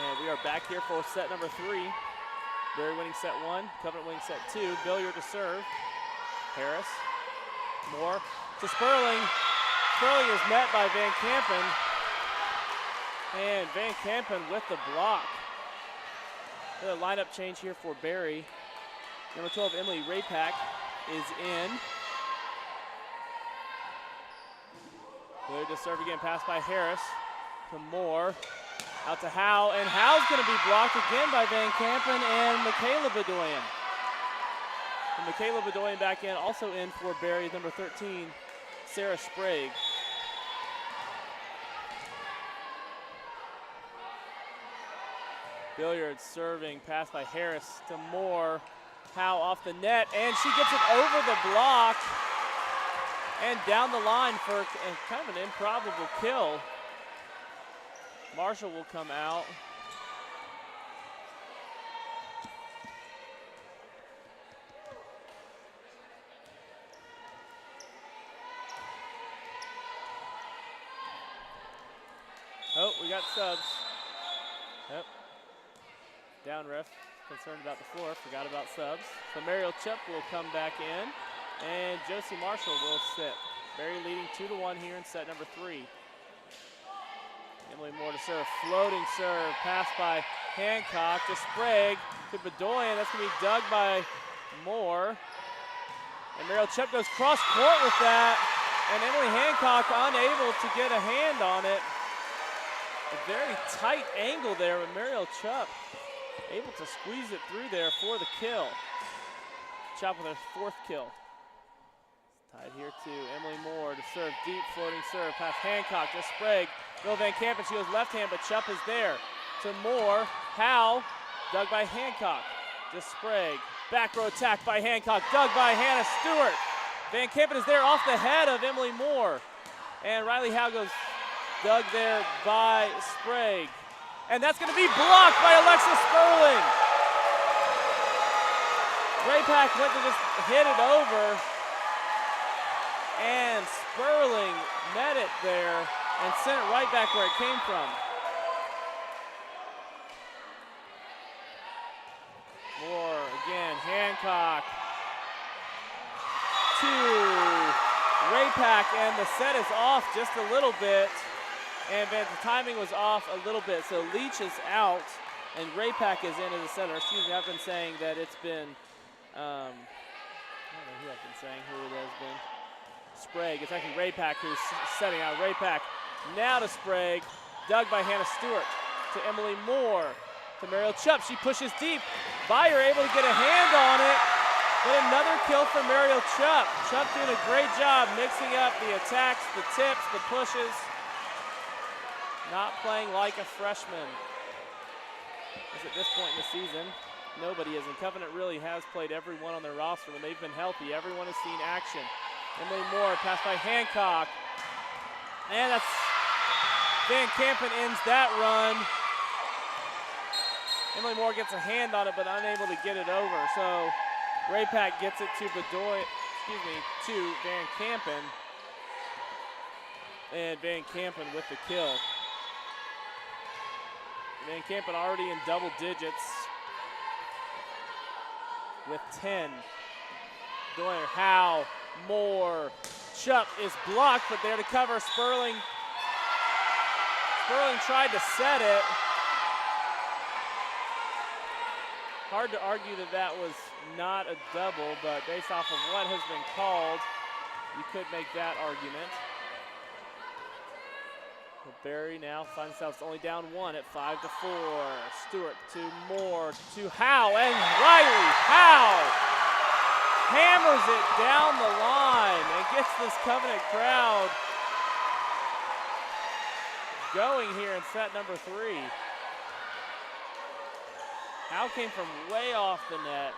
And we are back here for set number 3. Berry winning set 1, Covenant winning set 2. Billiard to serve. Harris, Moore to Sperling. Sperling is met by Van Kampen. And Van Kampen with the block. A lineup change here for Berry. Number 12, Emily Rapak is in. Billiard to serve again, pass by Harris to Moore. Out to Howe, and Howe's going to be blocked again by Van Kampen and Michaela Bedoyan. And Michaela Bedoyan back in, also in for Berry, number 13, Sarah Sprague. Billiard serving, pass by Harris to Moore. Howe off the net, and she gets it over the block and down the line for kind of an improbable kill. Marshall will come out. Oh, we got subs. Yep. Down ref, concerned about the floor, forgot about subs. So Mariel Chup will come back in, and Josie Marshall will sit. Berry leading 2-1 here in set number 3. Emily Moore to serve, floating serve, pass by Hancock to Sprague to Bedoyan. That's going to be dug by Moore. And Mariel Chup goes cross court with that, and Emily Hancock unable to get a hand on it. A very tight angle there with Mariel Chup able to squeeze it through there for the kill. Chup with her 4th kill. Tied here to Emily Moore to serve, deep floating serve, past Hancock to Sprague. Bill Van Kampen, she goes left hand, but Chup is there. To Moore, Howe, dug by Hancock. To Sprague, back row attack by Hancock, dug by Hannah Stewart. Van Kampen is there off the head of Emily Moore. And Riley Howe goes dug there by Sprague. And that's going to be blocked by Alexa Sperling. Raypack went to just hit it over. And Sperling met it there and sent it right back where it came from. Moore again, Hancock to Raypack, and the set is off just a little bit. And the timing was off a little bit. So Leach is out and Raypack is in as a setter. Excuse me, I've been saying that it's been, I don't know who I've been saying, who it has been. Sprague, it's actually Raypack who's setting out. Raypack now to Sprague, dug by Hannah Stewart to Emily Moore, to Mariel Chup. She pushes deep. Byer able to get a hand on it, but another kill for Mariel Chup. Chup doing a great job mixing up the attacks, the tips, the pushes. Not playing like a freshman. As at this point in the season, nobody is. And Covenant really has played everyone on their roster when they've been healthy. Everyone has seen action. Emily Moore, passed by Hancock. And that's Van Kampen ends that run. Emily Moore gets a hand on it, but unable to get it over. So Raypack gets it to to Van Kampen. And Van Kampen with the kill. Van Kampen already in double digits with 10. Doyer, Howe, Moore, Chup is blocked, but there to cover Sperling. Sperling tried to set it. Hard to argue that that was not a double, but based off of what has been called, you could make that argument. But Berry now finds themselves only down 1 at 5-4. Stewart to Moore to Howe, and Riley Howe hammers it down the line and gets this Covenant crowd going here in set number 3. Howe came from way off the net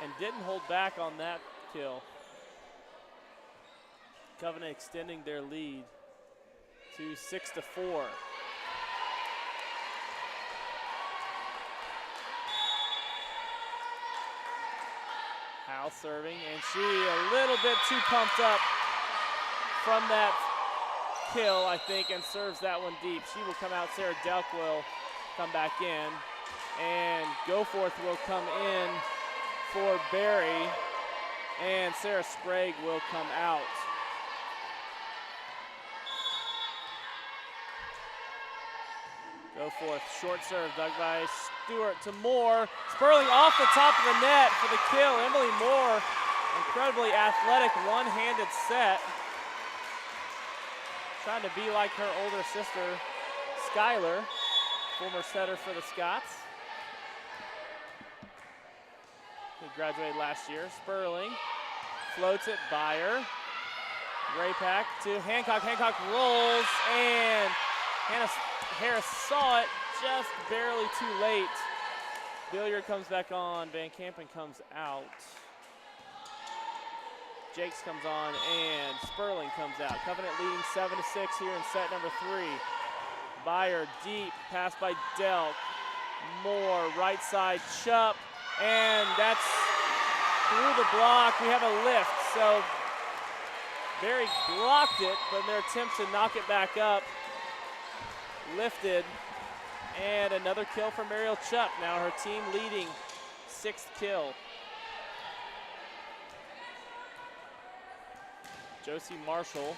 and didn't hold back on that kill. Covenant extending their lead to 6-4. Howe serving, and she a little bit too pumped up from that kill, I think, and serves that one deep. She will come out. Sarah Delk will come back in, and Goforth will come in for Berry, and Sarah Sprague will come out. Goforth, short serve, dug by Stewart to Moore. Sperling off the top of the net for the kill. Emily Moore, incredibly athletic, one-handed set. Trying to be like her older sister, Skylar, former setter for the Scots. He graduated last year. Sperling floats it, Byer. Raypack to Hancock. Hancock rolls, and Hannah Harris saw it just barely too late. Billiard comes back on. Van Kampen comes out. Jakes comes on, and Sperling comes out. Covenant leading 7-6 here in set number 3. Byer deep, pass by Delk. Moore, right side, Chupp, and that's through the block. We have a lift, so Berry blocked it, but in their attempt to knock it back up, lifted, and another kill for Mariel Chupp. Now her team leading, 6th kill. Josie Marshall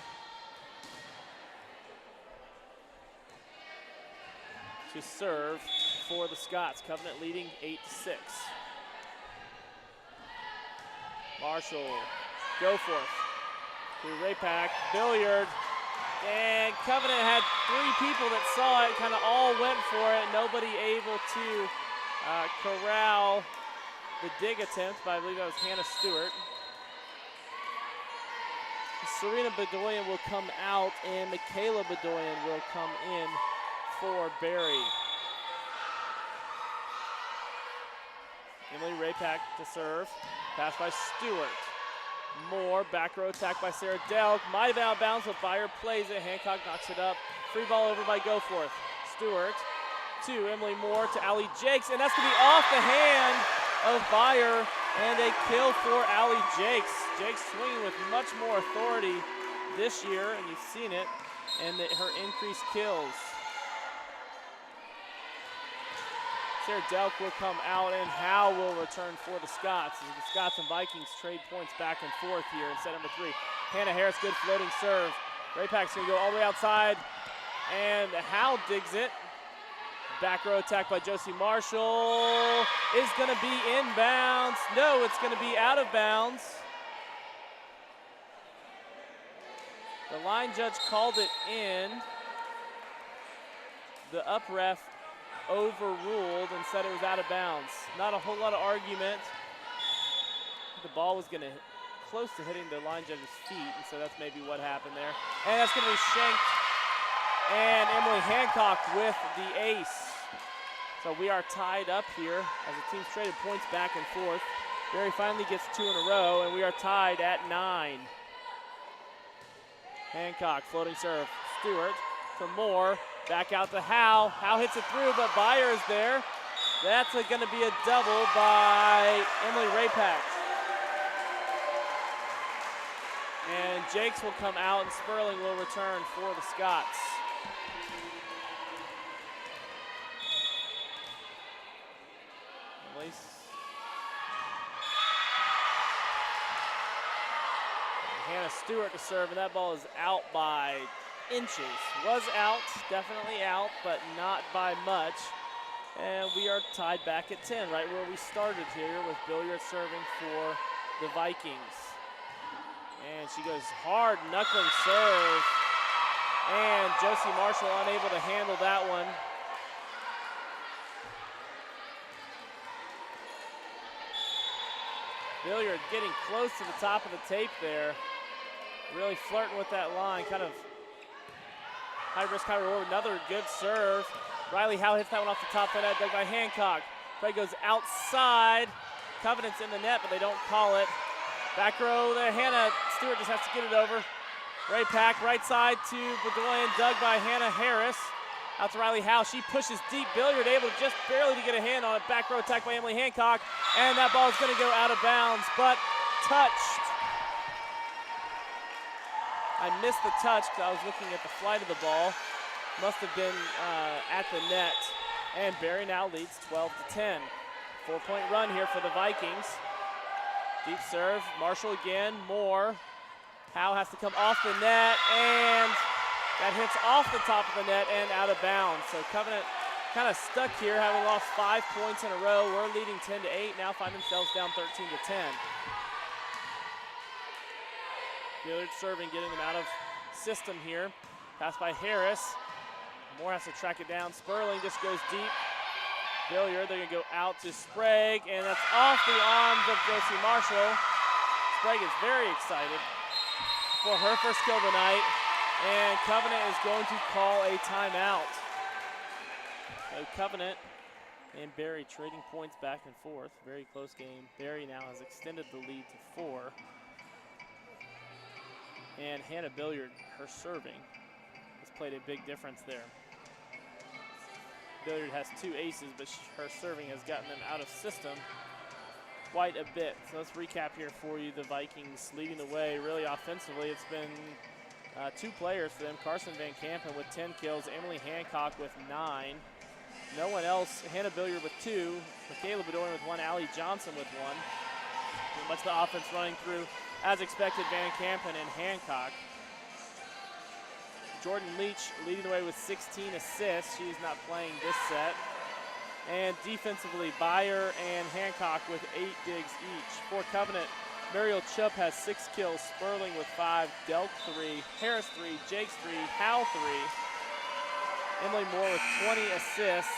to serve for the Scots. Covenant leading 8-6. Marshall, Goforth to Raypack, Billiard, and Covenant had 3 people that saw it, kind of all went for it. Nobody able to corral the dig attempt, but I believe that was Hannah Stewart. Serena Bedoyan will come out, and Michaela Bedoyan will come in for Berry. Emily Raypack to serve. Pass by Stewart. Moore, back row attack by Sarah Delk. Might have out of bounds, but Byer plays it. Hancock knocks it up. Free ball over by Goforth. Stewart to Emily Moore to Allie Jakes, and that's going to be off the hand of Byer, and a kill for Allie Jakes. Jakes swinging with much more authority this year, and you've seen it, and her increased kills. Sarah Delk will come out, and Howe will return for the Scots. As the Scots and Vikings trade points back and forth here in set number 3. Hannah Harris, good floating serve. Raypack's going to go all the way outside, and Howe digs it. Back row attack by Josie Marshall is going to be inbounds. No, it's going to be out of bounds. The line judge called it in. The up ref overruled and said it was out of bounds. Not a whole lot of argument. The ball was going to close to hitting the line judge's feet, and so that's maybe what happened there. And that's going to be shanked, and Emily Hancock with the ace. So we are tied up here as the teams traded points back and forth. Berry finally gets 2 in a row, and we are tied at 9. Hancock floating serve. Stewart to Moore. Back out to Howe. Howe hits it through, but Byer is there. That's going to be a double by Emily Raypack. And Jakes will come out, and Sperling will return for the Scots. Hannah Stewart to serve, and that ball is out by inches. Was out, definitely out, but not by much. And we are tied back at 10, right where we started here, with Billiard serving for the Vikings. And she goes hard, knuckling serve. And Josie Marshall unable to handle that one. Billiard getting close to the top of the tape there. Really flirting with that line, kind of high risk, high reward. Another good serve. Riley Howe hits that one off the top of the net, dug by Hancock. Play goes outside. Covenant's in the net, but they don't call it. Back row there, Hannah Stewart just has to get it over. Raypack, right side to Bedoyan, dug by Hannah Harris. Out to Riley Howe, she pushes deep. Billiard able to just barely to get a hand on it. Back row attack by Emily Hancock, and that ball is going to go out of bounds, but touched. I missed the touch because I was looking at the flight of the ball. Must have been at the net. And Berry now leads 12-10. 4-point run here for the Vikings. Deep serve, Marshall again, Moore. Howe has to come off the net, and that hits off the top of the net and out of bounds. So Covenant kind of stuck here, having lost 5 points in a row. We're leading 10-8, now find themselves down 13-10. Billiard serving, getting them out of system here. Pass by Harris. Moore has to track it down. Sperling just goes deep. Billiard, they're going to go out to Sprague, and that's off the arms of Josie Marshall. Sprague is very excited. for her first kill of the night, and Covenant is going to call a timeout. So Covenant and Barry trading points back and forth. Very close game. Barry now has extended the lead to 4. And Hannah Billiard, her serving, has played a big difference there. Billiard has 2 aces, but her serving has gotten them out of system quite a bit. So let's recap here for you. The Vikings leading the way really offensively. It's been 2 players for them. Carson Van Kampen with 10 kills, Emily Hancock with 9. No one else. Hannah Billiard with 2, Michaela Bedoyan with 1, Allie Johnson with 1. Pretty much the offense running through, as expected, Van Kampen and Hancock. Jordan Leach leading the way with 16 assists. She's not playing this set. And defensively, Byer and Hancock with 8 digs each. For Covenant, Mariel Chupp has 6 kills, Sperling with 5, Delk 3, Harris 3, Jakes 3, Howe 3. Emily Moore with 20 assists.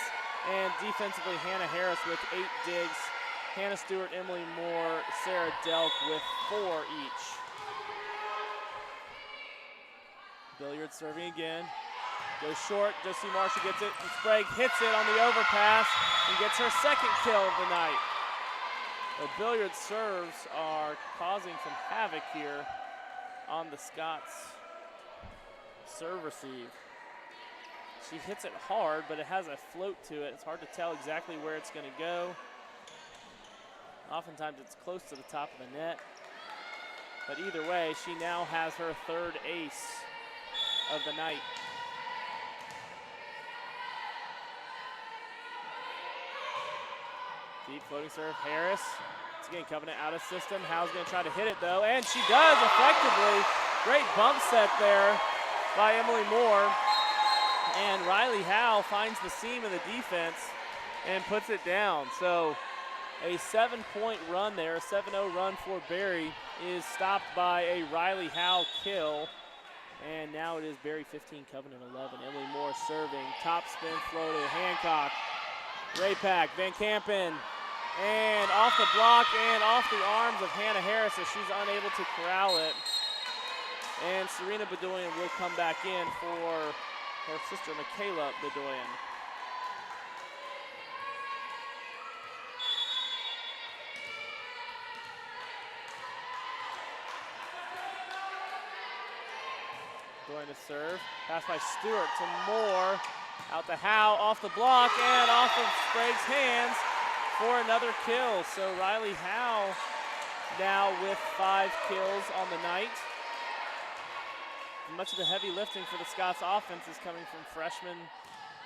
And defensively, Hannah Harris with 8 digs. Hannah Stewart, Emily Moore, Sarah Delk with 4 each. Billiard serving again. Goes short. Josie Marshall gets it. And Sprague hits it on the overpass and gets her 2nd kill of the night. The Billiard serves are causing some havoc here on the Scots serve receive. She hits it hard, but it has a float to it. It's hard to tell exactly where it's going to go. Oftentimes it's close to the top of the net. But either way, she now has her 3rd ace of the night. Deep floating serve, Harris. Once again, Covenant out of system. Howe's going to try to hit it though, and she does effectively. Great bump set there by Emily Moore. And Riley Howe finds the seam in the defense and puts it down. So a 7-point run there, a 7-0 run for Barry is stopped by a Riley Howe kill. And now it is Barry 15, Covenant 11. Emily Moore serving, top spin floated, Hancock, Raypack, Van Kampen, and off the block and off the arms of Hannah Harris as she's unable to corral it. And Serena Bedoyan will come back in for her sister Michaela Bedoyan. Going to serve. Pass by Stewart to Moore. Out to Howe, off the block, and off of Sprague's hands for another kill. So Riley Howe now with 5 kills on the night. Much of the heavy lifting for the Scots offense is coming from freshmen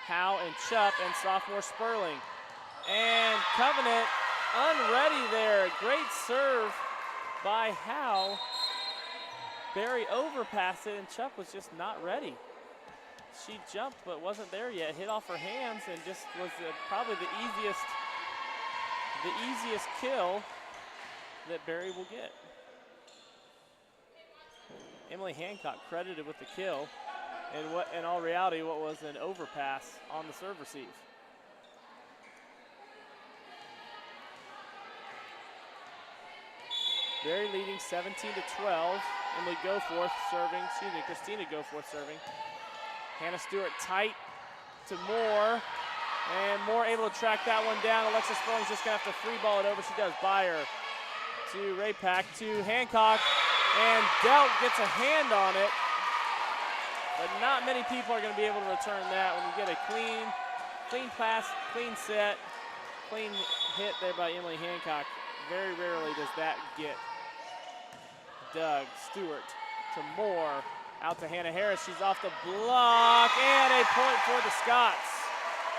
Howe and Chupp and sophomore Sperling. And Covenant unready there. Great serve by Howe. Barry overpassed it, and Chupp was just not ready. She jumped but wasn't there yet. Hit off her hands and just was probably the easiest kill that Barry will get. Emily Hancock credited with the kill, and what in all reality what was an overpass on the serve receive. Barry leading 17-12. Emily Goforth serving, Christina Goforth serving. Hannah Stewart tight to Moore, and Moore able to track that one down. Alexis Sperling's just gonna have to free ball it over. She does. Byer to Raypack to Hancock, and Delk gets a hand on it, but not many people are gonna be able to return that when you get a clean pass, clean set, clean hit there by Emily Hancock. Very rarely does that get dug. Stewart to Moore, out to Hannah Harris. She's off the block, and a point for the Scots.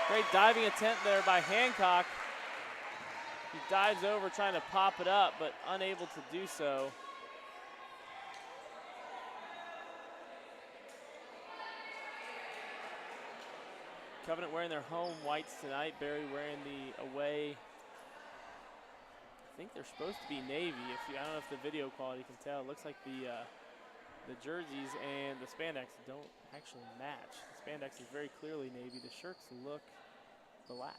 Great diving attempt there by Hancock. He dives over trying to pop it up, but unable to do so. Covenant wearing their home whites tonight. Barry wearing the away. I think they're supposed to be navy. I don't know if the video quality can tell. It looks like the jerseys and the spandex don't actually match. The spandex is very clearly navy. The shirts look black.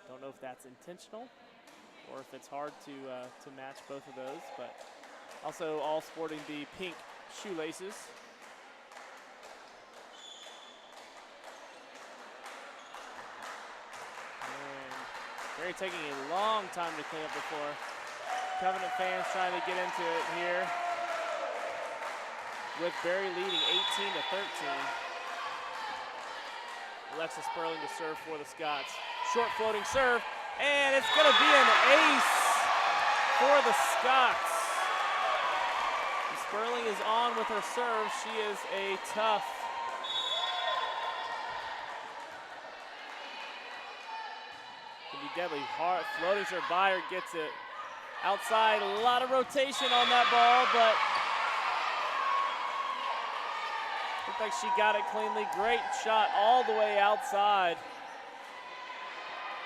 Don't know if that's intentional or if it's hard to match both of those. But also all sporting the pink shoelaces. And Barry taking a long time to clean up the floor. Covenant fans trying to get into it here, with Barry leading 18-13. Alexa Sperling to serve for the Scots. Short floating serve, and it's going to be an ace for the Scots. Sperling is on with her serve. She is a tough. Can be deadly. Hard floating serve. Beyer gets it outside. A lot of rotation on that ball, but looked like she got it cleanly. Great shot all the way outside.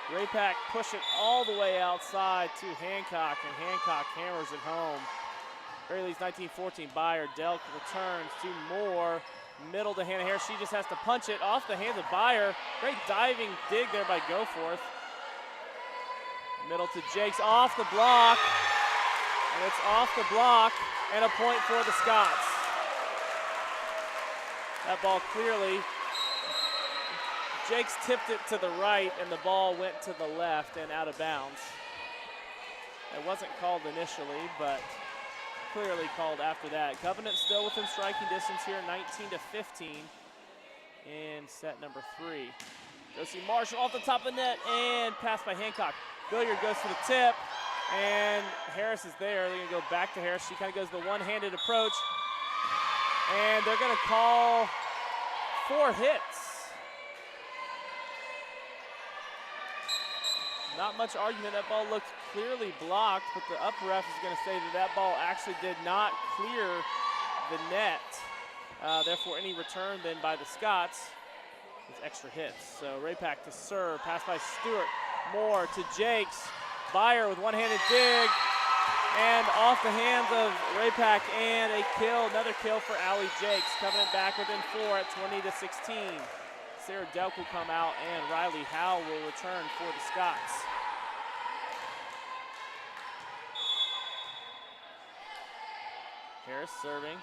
Raypack push it all the way outside to Hancock, and Hancock hammers it home. Barry leads 19-14. Beyer, Delk returns to Moore. Middle to Hannah Harris. She just has to punch it off the hands of Beyer. Great diving dig there by Goforth. Middle to Jakes, off the block. And it's off the block, and a point for the Scots. That ball clearly, Jakes tipped it to the right, and the ball went to the left and out of bounds. It wasn't called initially, but clearly called after that. Covenant still within striking distance here, 19-15 in set number 3. Josie Marshall off the top of the net, and pass by Hancock. Billiard goes to the tip, and Harris is there. They're gonna go back to Harris. She kind of goes the one-handed approach, and they're gonna call 4 hits. Not much argument. That ball looked clearly blocked, but the up ref is going to say that that ball actually did not clear the net. Therefore, any return then by the Scots is extra hits. So Raypack to serve, pass by Stewart. Moore to Jakes. Beyer with one-handed dig, and off the hands of Raypack, and a kill, another kill for Allie Jakes. Covenant back within 4 at 20-16. Sarah Delk will come out, and Riley Howe will return for the Scots. Harris serving,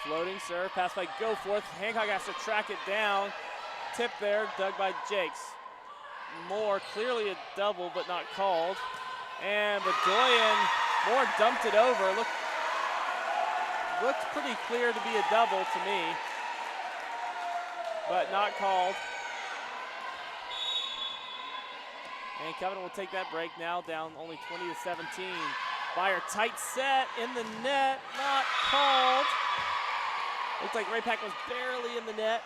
floating serve, pass by Goforth. Hancock has to track it down. Tip there, dug by Jakes. Moore, clearly a double, but not called. And Bedoyan, Moore dumped it over. Looked pretty clear to be a double to me, but not called. And Covenant will take that break now, down only 20-17. Beyer, tight set in the net, not called. Looks like Raypack was barely in the net.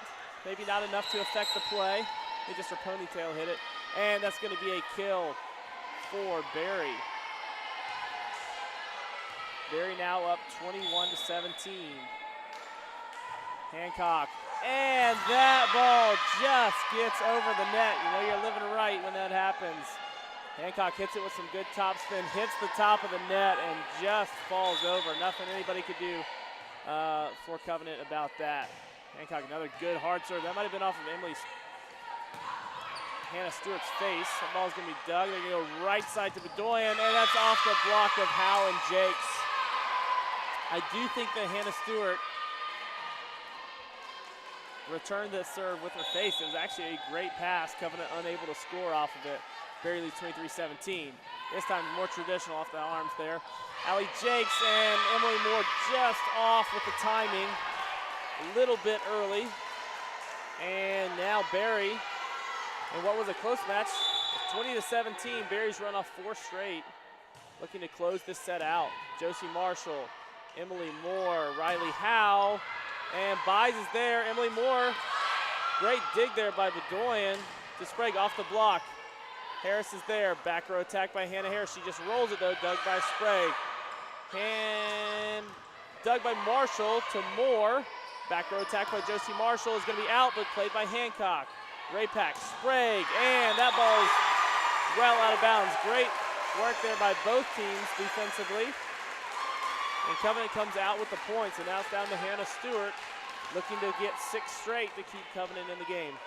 Maybe not enough to affect the play. They just her ponytail hit it. And that's going to be a kill for Barry. Barry now up 21-17. Hancock, and that ball just gets over the net. You know you're living right when that happens. Hancock hits it with some good topspin, hits the top of the net, and just falls over. Nothing anybody could do for Covenant about that. Hancock, another good hard serve. That might have been off of Hannah Stewart's face. That ball's going to be dug. They're going to go right side to Bedoyan, and that's off the block of Howe and Jakes. I do think that Hannah Stewart returned the serve with her face. It was actually a great pass. Covenant unable to score off of it. Barry leads 23-17. This time more traditional off the arms there. Allie Jakes and Emily Moore just off with the timing. A little bit early. And now Barry, in what was a close match, 20-17. Barry's run off 4 straight. Looking to close this set out. Josie Marshall, Emily Moore, Riley Howe, and Buys is there. Emily Moore, great dig there by Bedoyan to Sprague off the block. Harris is there, back row attack by Hannah Harris. She just rolls it though, dug by Sprague. And dug by Marshall to Moore. Back row attack by Josie Marshall is gonna be out, but played by Hancock. Raypack, Sprague, and that ball is well out of bounds. Great work there by both teams defensively. And Covenant comes out with the points, and now it's down to Hannah Stewart, looking to get 6 straight to keep Covenant in the game.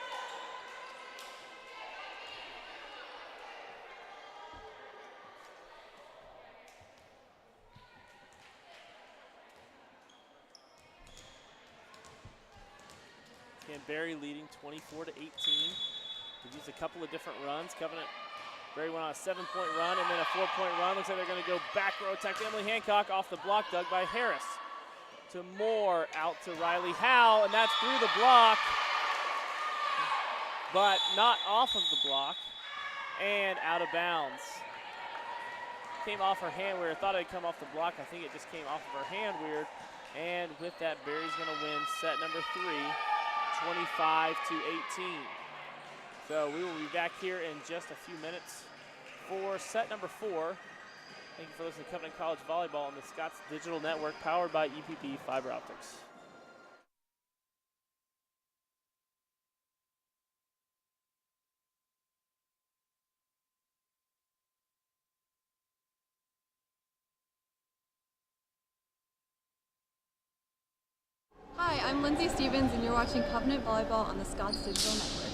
and Berry leading 24 to 18. We've used a couple of different runs. Berry went on a 7-point run and then a 4-point run. Looks like they're going to go back row attack to Emily Hancock off the block, dug by Harris. To Moore, out to Riley Howe, and that's through the block, but not off of the block, and out of bounds. Came off her hand weird. Thought it'd come off the block. I think it just came off of her hand weird. And with that, Berry's going to win set number 3, 25 to 18. So we will be back here in just a few minutes for set number 4. Thank you for listening to Covenant College Volleyball on the Scott's Digital Network, powered by EPP Fiber Optics. Hi, I'm Lindsay Stevens, and you're watching Covenant Volleyball on the Scott's Digital Network.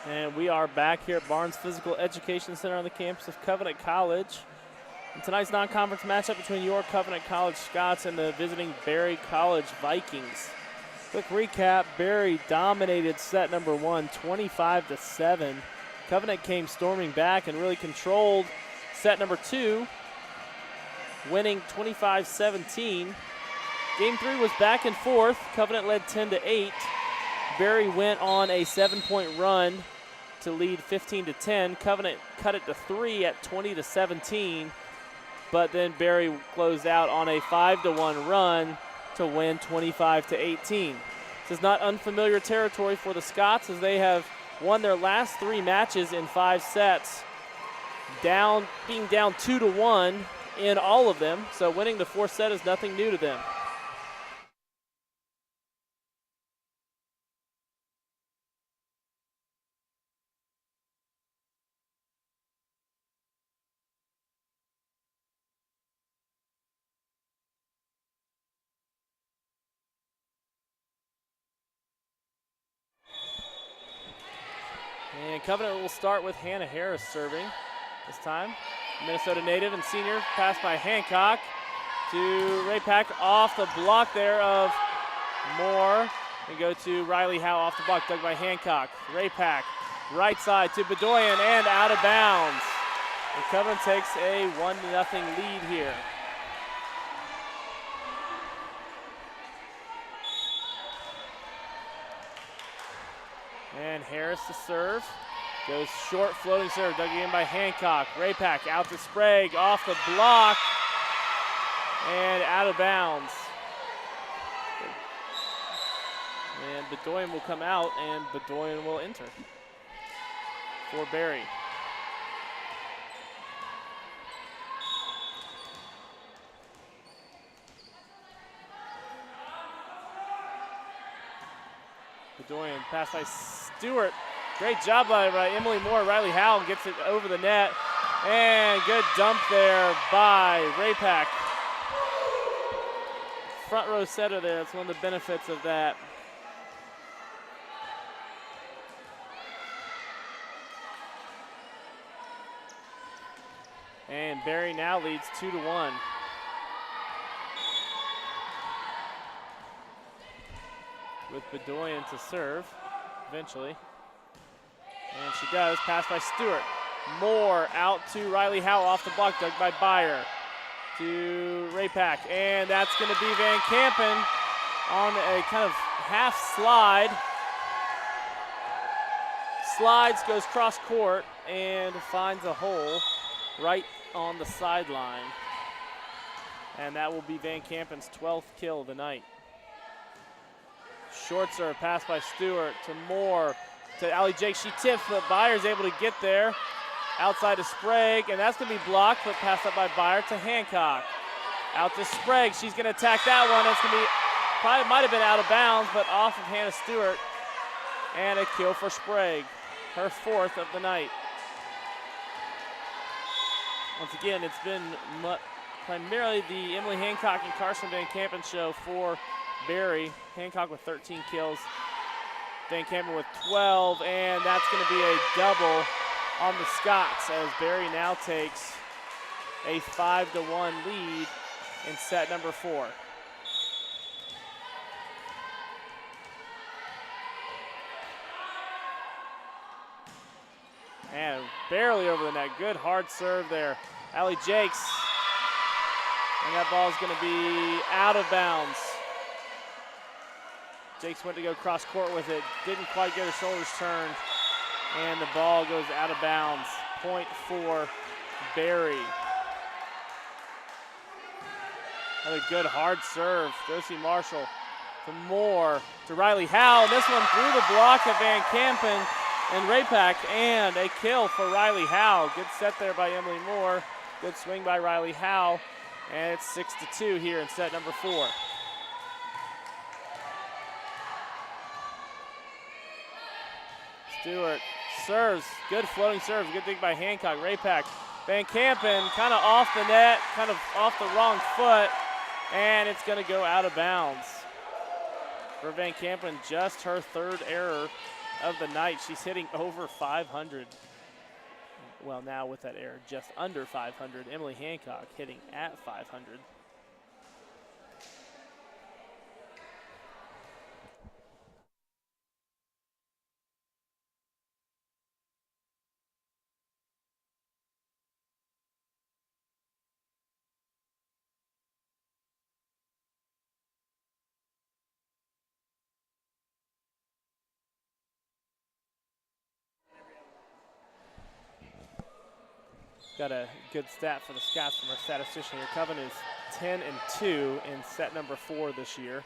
And we are back here at Barnes Physical Education Center on the campus of Covenant College. And tonight's non-conference matchup between your Covenant College Scots and the visiting Berry College Vikings. Quick recap, Berry dominated set number 1, 25 to 7. Covenant came storming back and really controlled set number 2, winning 25-17. Game 3 was back and forth. Covenant led 10 to 8. Berry went on a 7-point run to lead 15 to 10. Covenant cut it to 3 at 20 to 17, but then Berry closed out on a 5-1 run to win 25 to 18. This is not unfamiliar territory for the Scots, as they have won their last 3 matches in 5 sets, being down 2-1 in all of them. So winning the 4th set is nothing new to them. And Covenant will start with Hannah Harris serving this time. Minnesota native and senior, pass by Hancock to Ray-Pack off the block there of Moore. And go to Riley Howe off the block, dug by Hancock. Ray-Pack, right side to Bedoyan and out of bounds. And Covenant takes a 1-0 lead here. And Harris to serve. Goes short, floating serve, dug in by Hancock. Ray-Pack out to Sprague, off the block, and out of bounds. And Bedoyan will come out, and Bedoyan will enter for Berry. Bedoyan, pass by Stewart. Great job by Emily Moore. Riley Howe gets it over the net. And good dump there by Ray-Pack. Front row setter there. That's one of the benefits of that. And Barry now leads 2-1. With Bedoyan to serve eventually. And she does, pass by Stewart. Moore out to Riley Howe off the block, dug by Byer to Rapak. And that's going to be Van Kampen on a kind of half slide. Slides, goes cross court, and finds a hole right on the sideline. And that will be Van Kampen's 12th kill of the night. Short serve, pass by Stewart to Moore, to Allie Jakes. She tips, but Byer's able to get there. Outside to Sprague, and that's going to be blocked, but passed up by Byer to Hancock. Out to Sprague, she's going to attack that one. It's going to be, probably might have been out of bounds, but off of Hannah Stewart. And a kill for Sprague, her 4th of the night. Once again, it's been primarily the Emily Hancock and Carson Van Kampen show for Barry. Hancock with 13 kills, Van Kampen with 12, and that's going to be a double on the Scots as Barry now takes a 5-1 lead in set number 4. And barely over the net. Good hard serve there. Allie Jakes. And that ball is going to be out of bounds. Jakes went to go cross court with it. Didn't quite get her shoulders turned. And the ball goes out of bounds. Point for Barry. Another good hard serve. Josie Marshall to Moore, to Riley Howe. This one through the block of Van Kampen and Rapak, and a kill for Riley Howe. Good set there by Emily Moore. Good swing by Riley Howe. And it's 6-2 here in set number 4. Stewart serves, good floating serves, good dig by Hancock. Rapak, Van Kampen kind of off the net, kind of off the wrong foot, and it's going to go out of bounds. For Van Kampen, just her 3rd error of the night. She's hitting over 500. Well, now with that error, just under 500. Emily Hancock hitting at 500. Got a good stat for the Scots from our statistician here. Coven is 10-2 in set number 4 this year.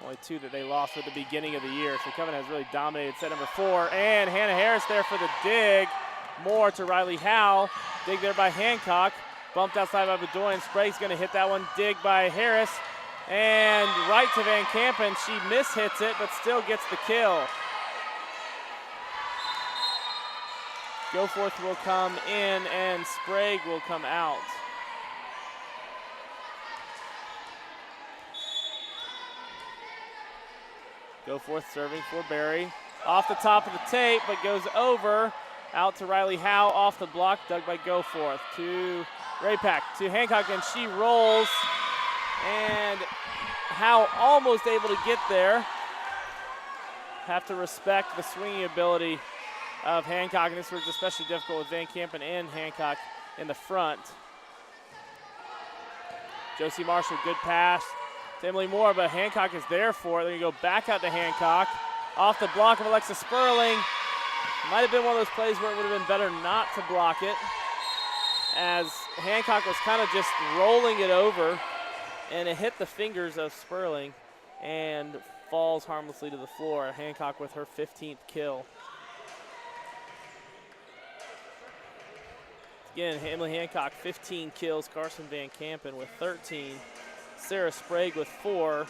Only 2 that they lost at the beginning of the year. So Coven has really dominated set number 4. And Hannah Harris there for the dig. Moore to Riley Howe. Dig there by Hancock. Bumped outside by Bedoyan. Sprague's going to hit that one. Dig by Harris. And right to Van Kampen. She mishits it, but still gets the kill. Goforth will come in and Sprague will come out. Goforth serving for Barry. Off the top of the tape, but goes over. Out to Riley Howe, off the block, dug by Goforth. To Rapak, to Hancock, and she rolls. And Howe almost able to get there. Have to respect the swinging ability of Hancock, and this was especially difficult with Van Kampen and Hancock in the front. Josie Marshall, good pass to Emily Moore, but Hancock is there for it. They're going to go back out to Hancock. Off the block of Alexa Sperling. Might have been one of those plays where it would have been better not to block it, as Hancock was kind of just rolling it over, and it hit the fingers of Sperling and falls harmlessly to the floor. Hancock with her 15th kill. Again, Emily Hancock, 15 kills. Carson Van Kampen with 13. Sarah Sprague with 4.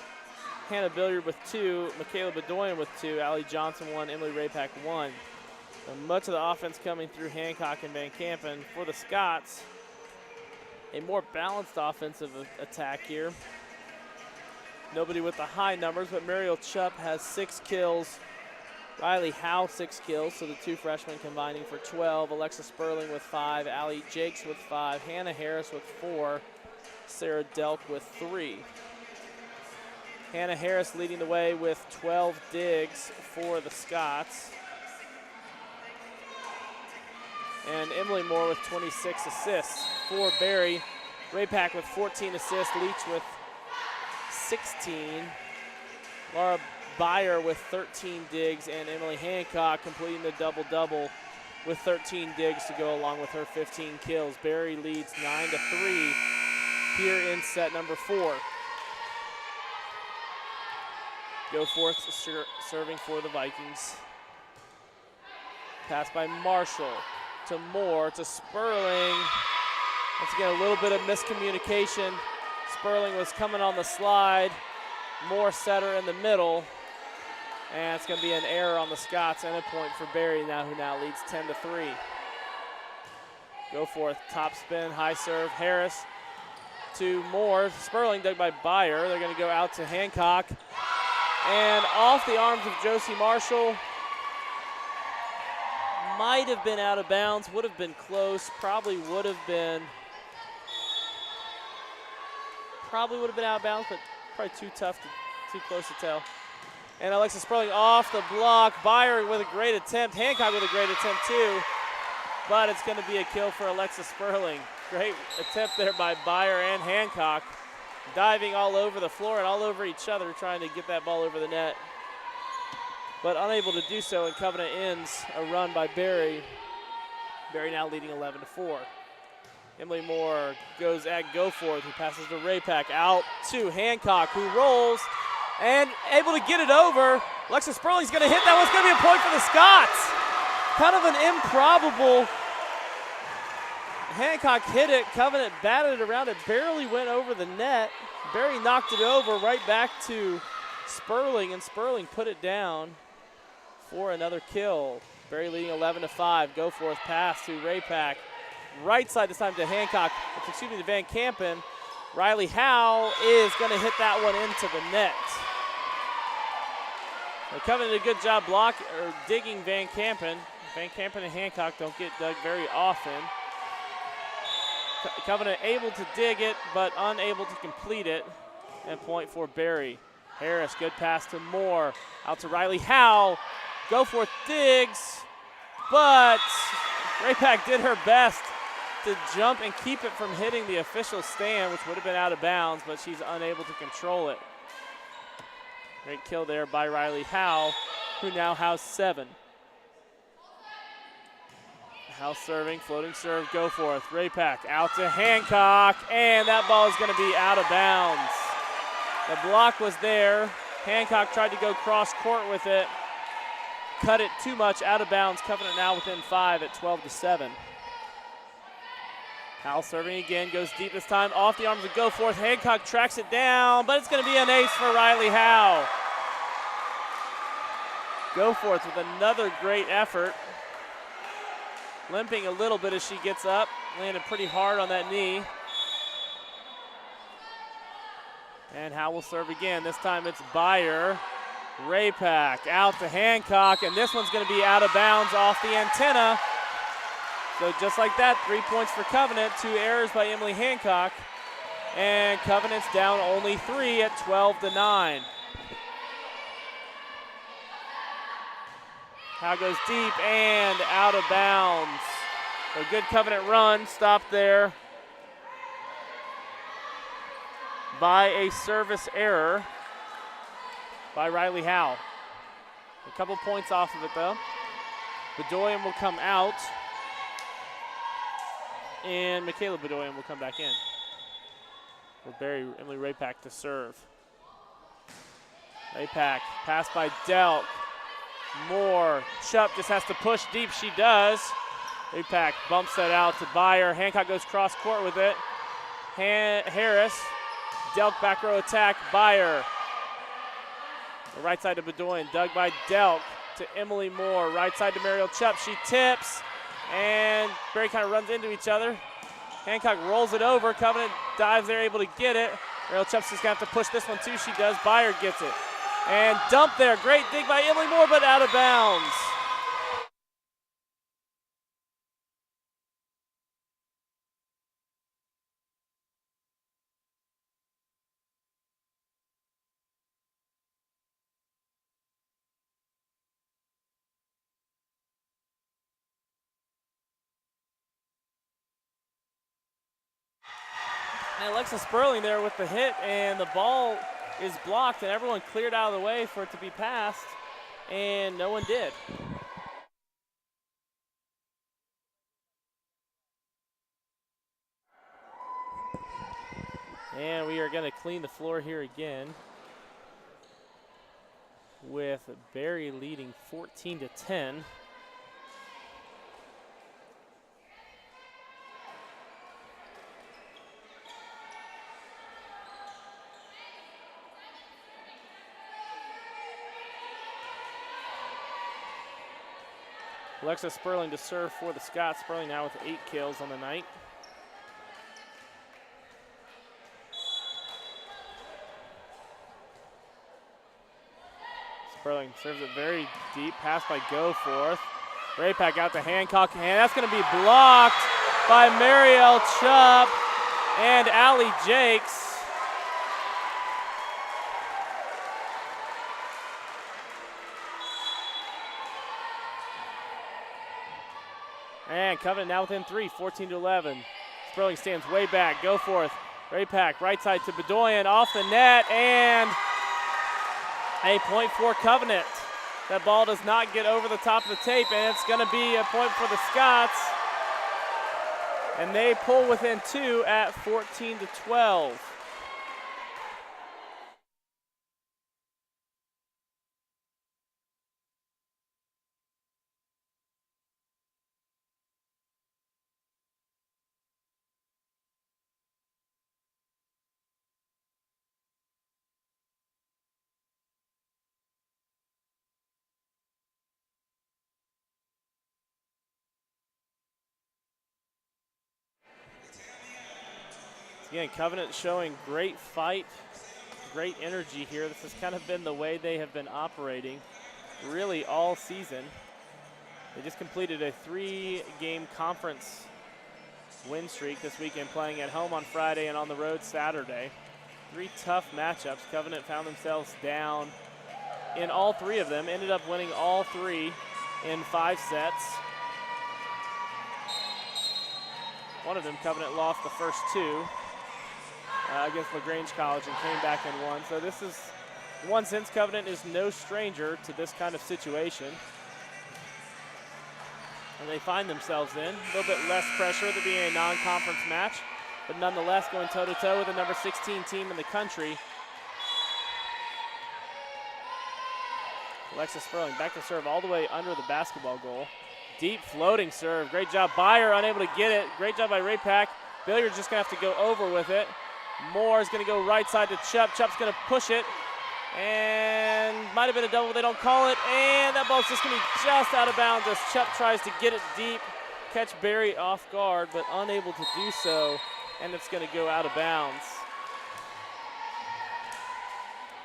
Hannah Billiard with 2. Michaela Bedoyan with 2. Allie Johnson 1. Emily Rapak 1. So much of the offense coming through Hancock and Van Kampen. For the Scots, a more balanced offensive attack here. Nobody with the high numbers, but Mariel Chupp has 6 kills Riley Howe 6 kills, so the two freshmen combining for 12. Alexa Sperling with 5, Allie Jakes with 5, Hannah Harris with 4, Sarah Delk with 3. Hannah Harris leading the way with 12 digs for the Scots. And Emily Moore with 26 assists for Barry. Raypack with 14 assists, Leach with 16. Laura Byer with 13 digs, and Emily Hancock completing the double-double with 13 digs to go along with her 15 kills. Barry leads 9-3 here in set number 4. Goforth serving for the Vikings. Pass by Marshall to Moore to Sperling. Once again, a little bit of miscommunication. Sperling was coming on the slide. Moore set her in the middle. And it's going to be an error on the Scots and a point for Barry now, who now leads 10-3. Goforth, top spin, high serve. Harris to Moore. Sperling dug by Byer. They're going to go out to Hancock. And off the arms of Josie Marshall. Might have been out of bounds, would have been close, probably would have been out of bounds, but probably too close to tell. And Alexa Sperling off the block. Byer with a great attempt. Hancock with a great attempt too. But it's going to be a kill for Alexa Sperling. Great attempt there by Byer and Hancock. Diving all over the floor and all over each other, trying to get that ball over the net. But unable to do so, and Covenant ends a run by Barry. Barry now leading 11-4. Emily Moore goes at Goforth, who passes to Raypack, out to Hancock, who rolls and able to get it over. Alexa Sperling's going to hit that one. It's going to be a point for the Scots. Kind of an improbable. Hancock hit it. Covenant batted it around. It barely went over the net. Barry knocked it over right back to Sperling, and Sperling put it down for another kill. Barry leading 11-5. Goforth pass to Raypack. Right side this time to Hancock. Excuse me, to Van Kampen. Riley Howe is going to hit that one into the net. Covenant did a good job digging Van Kampen. Van Kampen and Hancock don't get dug very often. Covenant able to dig it, but unable to complete it. And point for Barry. Harris, good pass to Moore. Out to Riley Howe. Goforth digs, but Raypack did her best to jump and keep it from hitting the official stand, which would have been out of bounds, but she's unable to control it. Great kill there by Riley Howe, who now has 7. Howe serving, floating serve, Goforth. Raypack out to Hancock, and that ball is going to be out of bounds. The block was there. Hancock tried to go cross court with it. Cut it too much, out of bounds. Covenant now within 5 at 12-7. Howe serving again, goes deep this time, off the arms of Goforth. Hancock tracks it down, but it's going to be an ace for Riley Howe. Goforth with another great effort. Limping a little bit as she gets up, landed pretty hard on that knee. And Howe will serve again. This time it's Byer. Raypack out to Hancock, and this one's going to be out of bounds off the antenna. So just like that, 3 points for Covenant, 2 errors by Emily Hancock, and Covenant's down only 3 at 12-9. Howe goes deep and out of bounds. A good Covenant run, stopped there by a service error by Riley Howe. A couple points off of it though. Bedoyan will come out, and Michaela Bedoyan will come back in. With Emily Raypack to serve. Raypack, pass by Delk. Moore, Chupp just has to push deep, she does. Raypack bumps that out to Byer. Hancock goes cross court with it. Harris, Delk back row attack, Byer. The right side to Bedoyan, dug by Delk to Emily Moore. Right side to Mariel Chupp, she tips, and Barry kind of runs into each other. Hancock rolls it over, Covenant dives there, able to get it. Mariel Chupp's just gonna have to push this one too, she does. Byer gets it. And dump there. Great dig by Emily Moore, but out of bounds. And Alexa Sperling there with the hit, and the ball is blocked, and everyone cleared out of the way for it to be passed, and no one did. And we are going to clean the floor here again with Barry leading 14-10. Alexa Sperling to serve for the Scots. Sperling now with 8 kills on the night. Sperling serves it very deep. Pass by Goforth. Rapak out to Hancock. And that's going to be blocked by Marielle Chupp and Allie Jakes. And Covenant now within 3, 14-11. Sperling stands way back. Goforth. Rapak right side to Bedoyan off the net, and a point for Covenant. That ball does not get over the top of the tape, and it's going to be a point for the Scots. And they pull within 2 at 14-12. Again, Covenant showing great fight, great energy here. This has kind of been the way they have been operating really all season. They just completed a 3-game conference win streak this weekend, playing at home on Friday and on the road Saturday. 3 tough matchups. Covenant found themselves down in all 3 of them, ended up winning all 3 in 5 sets. One of them, Covenant lost the first 2. Against LaGrange College and came back and won. So this is, in one sense, Covenant is no stranger to this kind of situation. And they find themselves in a little bit less pressure to being a non-conference match, but nonetheless going toe-to-toe with the number 16 team in the country. Alexa Sperling back to serve all the way under the basketball goal. Deep floating serve. Great job. Byer unable to get it. Great job by Rapak. Billiard's just going to have to go over with it. Moore is going to go right side to Chupp. Chupp's going to push it. And might have been a double, but they don't call it. And that ball's just going to be just out of bounds as Chupp tries to get it deep. Catch Barry off guard, but unable to do so. And it's going to go out of bounds.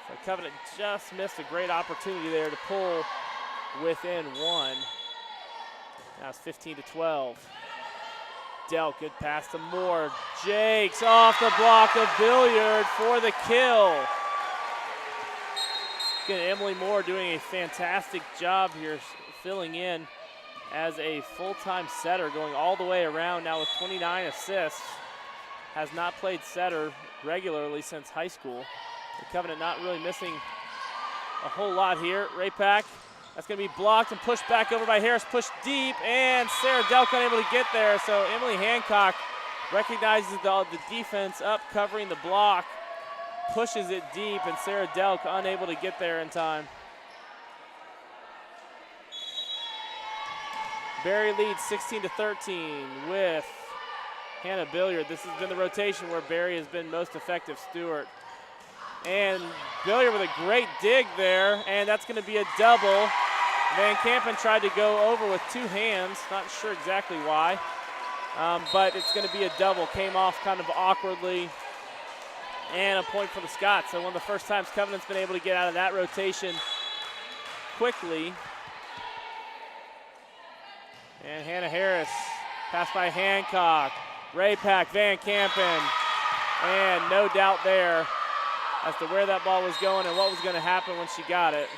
So Covenant just missed a great opportunity there to pull within 1. Now it's 15-12. Dell, good pass to Moore. Jakes off the block of Billiard for the kill. Again, Emily Moore doing a fantastic job here, filling in as a full-time setter, going all the way around now with 29 assists. Has not played setter regularly since high school. The Covenant not really missing a whole lot here. Rapak. That's going to be blocked and pushed back over by Harris. Pushed deep, and Sarah Delk unable to get there. So Emily Hancock recognizes the defense up, covering the block, pushes it deep, and Sarah Delk unable to get there in time. Barry leads 16-13 with Hannah Billiard. This has been the rotation where Barry has been most effective. Stewart. And Billiard with a great dig there, and that's going to be a double. Van Kampen tried to go over with 2 hands, not sure exactly why, but it's going to be a double. Came off kind of awkwardly, And a point for the Scots. So one of the first times Covenant's been able to get out of that rotation quickly. And Hannah Harris, pass by Hancock, Ray-Pack, Van Kampen, and no doubt there as to where that ball was going and what was going to happen when she got it.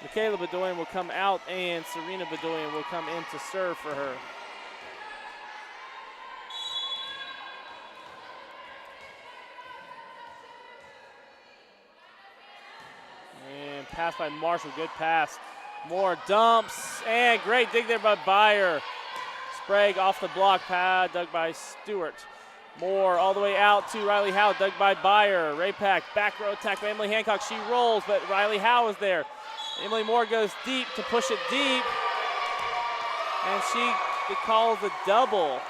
Michaela Bedoyan will come out and Serena Bedoyan will come in to serve for her. And pass by Marshall, good pass. Moore dumps, and great dig there by Byer. Sprague off the block pad, dug by Stewart. Moore all the way out to Riley Howe, dug by Byer. Ray-Pack, back row attack by Emily Hancock. She rolls, but Riley Howe is there. Emily Moore goes deep to push it deep, and she calls a double.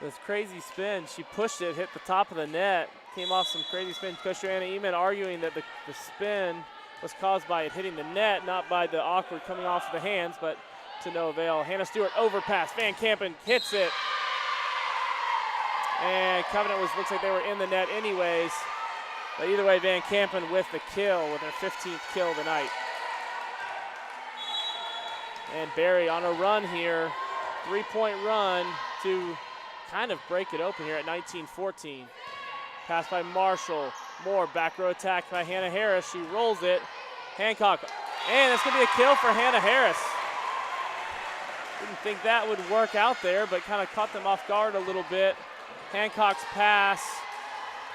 This crazy spin, she pushed it, hit the top of the net, came off some crazy spin. Coach Joanna Eman arguing that the spin was caused by it hitting the net, not by the awkward coming off of the hands, but to no avail. Hannah Stewart overpass, Van Kampen hits it. And Covenant looks like they were in the net anyways. But either way, Van Kampen with the kill, with her 15th kill of the night. And Barry on a run here, 3-point run to kind of break it open here at 19-14. Pass by Marshall. Moore, back row attack by Hannah Harris. She rolls it. Hancock, and it's going to be a kill for Hannah Harris. Didn't think that would work out there, but kind of caught them off guard a little bit. Hancock's pass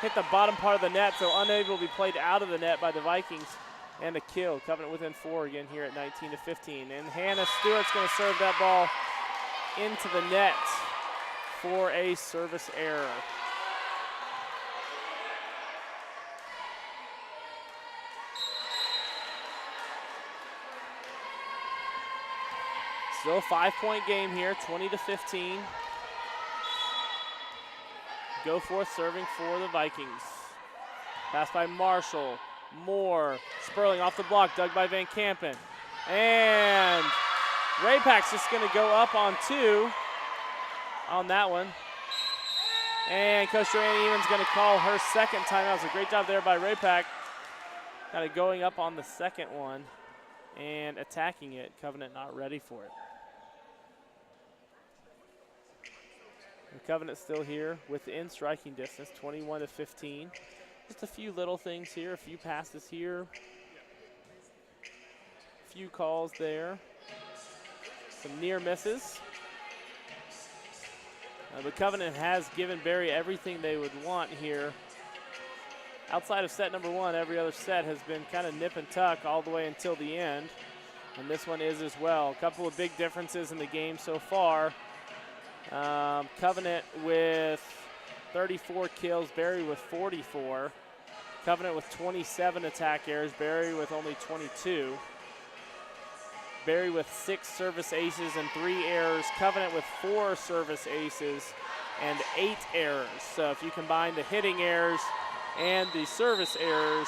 hit the bottom part of the net, so unable to be played out of the net by the Vikings. And a kill. Covenant within 4 again here at 19-15. And Hannah Stewart's going to serve that ball into the net for a service error. Still a 5-point game here, 20-15. Goforth serving for the Vikings. Pass by Marshall. Moore. Sperling off the block, dug by Van Kampen. And Ray-Pack's just going to go up on 2 on that one. And Coach Joanna Eman's going to call her second timeout. It was a great job there by Ray-Pack. Kind of going up on the second one and attacking it. Covenant not ready for it. The Covenant still here within striking distance, 21-15. Just a few little things here, a few passes here, a few calls there, some near misses. The Covenant has given Barry everything they would want here. Outside of set number 1, every other set has been kind of nip and tuck all the way until the end. And this one is as well. A couple of big differences in the game so far. Covenant with 34 kills, Barry with 44. Covenant with 27 attack errors, Barry with only 22. Barry with 6 service aces and 3 errors. Covenant with 4 service aces and 8 errors. So if you combine the hitting errors and the service errors,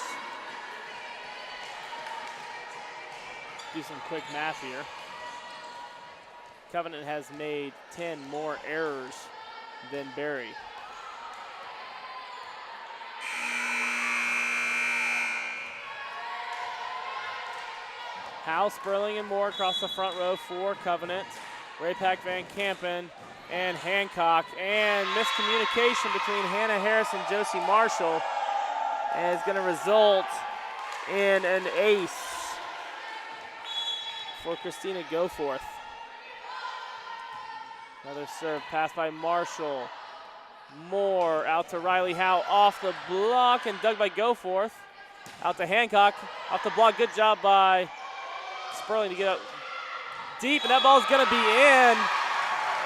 do some quick math here. Covenant has made 10 more errors than Barry. Howe, Sperling, and Moore across the front row for Covenant. Ray-Pack, Van Kampen, and Hancock. And miscommunication between Hannah Harris and Josie Marshall is going to result in an ace for Christina Goforth. Another serve pass by Marshall. Moore out to Riley Howe off the block and dug by Goforth. Out to Hancock, off the block. Good job by Sperling to get up deep, and that ball's gonna be in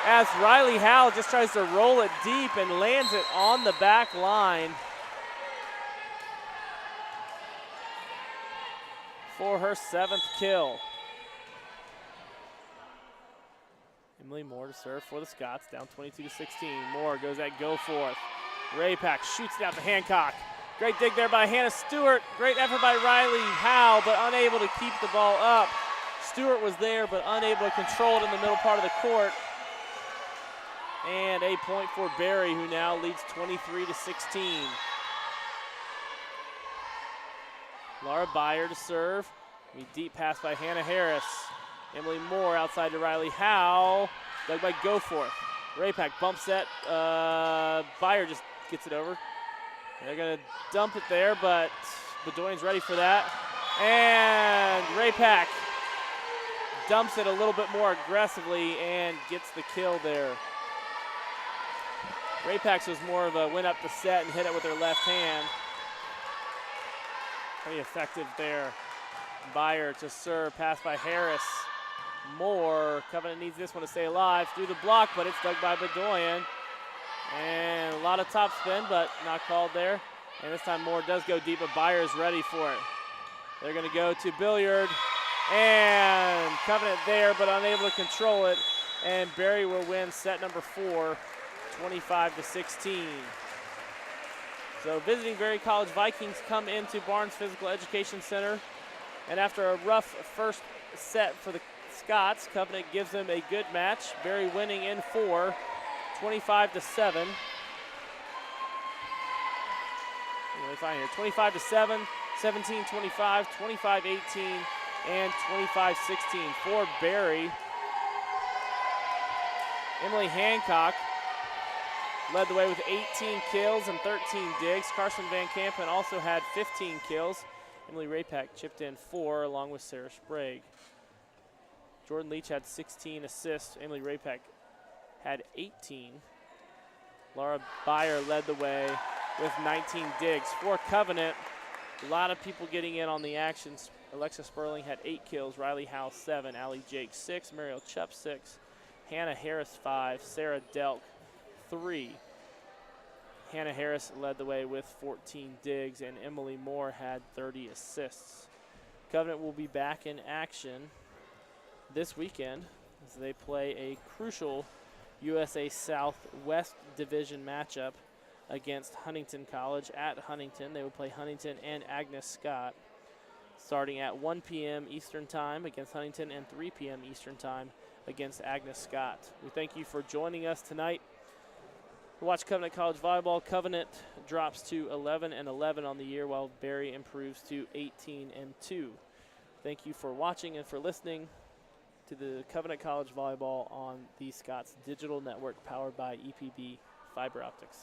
as Riley Howe just tries to roll it deep and lands it on the back line for her 7th kill. Emily Moore to serve for the Scots, down 22-16. Moore goes at Goforth. Ray-Pack shoots it out to Hancock. Great dig there by Hannah Stewart. Great effort by Riley Howe, but unable to keep the ball up. Stewart was there, but unable to control it in the middle part of the court. And a point for Berry, who now leads 23-16. Laura Byer to serve. A deep pass by Hannah Harris. Emily Moore outside to Riley Howe. Dug by Goforth. Rapak bump set. Byer just gets it over. They're going to dump it there, but Bedoyan's ready for that. And Rapak dumps it a little bit more aggressively and gets the kill there. Rapak's was more of a went up the set and hit it with her left hand. Pretty effective there. Byer to serve, pass by Harris. Moore, Covenant needs this one to stay alive. Through the block, but it's dug by Bedoyan. And a lot of top spin, but not called there. And this time Moore does go deep, but Byer's ready for it. They're going to go to Billiard. And Covenant there, but unable to control it. And Berry will win set number 4, 25-16. So visiting Berry College Vikings come into Barnes Physical Education Center. And after a rough first set for the Scots, Covenant gives them a good match. Berry winning in 4, 25-7. What do we find here? 25-7, 17-25, 25-18, and 25-16 for Berry. Emily Hancock led the way with 18 kills and 13 digs. Carson Van Kampen also had 15 kills. Emily Rapak chipped in 4 along with Sarah Sprague. Jordan Leach had 16 assists. Emily Rapak had 18. Laura Byer led the way with 19 digs. For Covenant, a lot of people getting in on the actions. Alexa Sperling had 8 kills. Riley Howe 7. Allie Jake 6. Mariel Chupp 6. Hannah Harris 5. Sarah Delk 3. Hannah Harris led the way with 14 digs, and Emily Moore had 30 assists. Covenant will be back in action this weekend as they play a crucial USA Southwest Division matchup against Huntington College at Huntington. They will play Huntington and Agnes Scott starting at 1 p.m. Eastern Time against Huntington and 3 p.m. Eastern Time against Agnes Scott. We thank you for joining us tonight. Watch Covenant College Volleyball. Covenant drops to 11-11 on the year, while Berry improves to 18-2. Thank you for watching and for listening to the Covenant College Volleyball on the Scots Digital Network, powered by EPB Fiber Optics.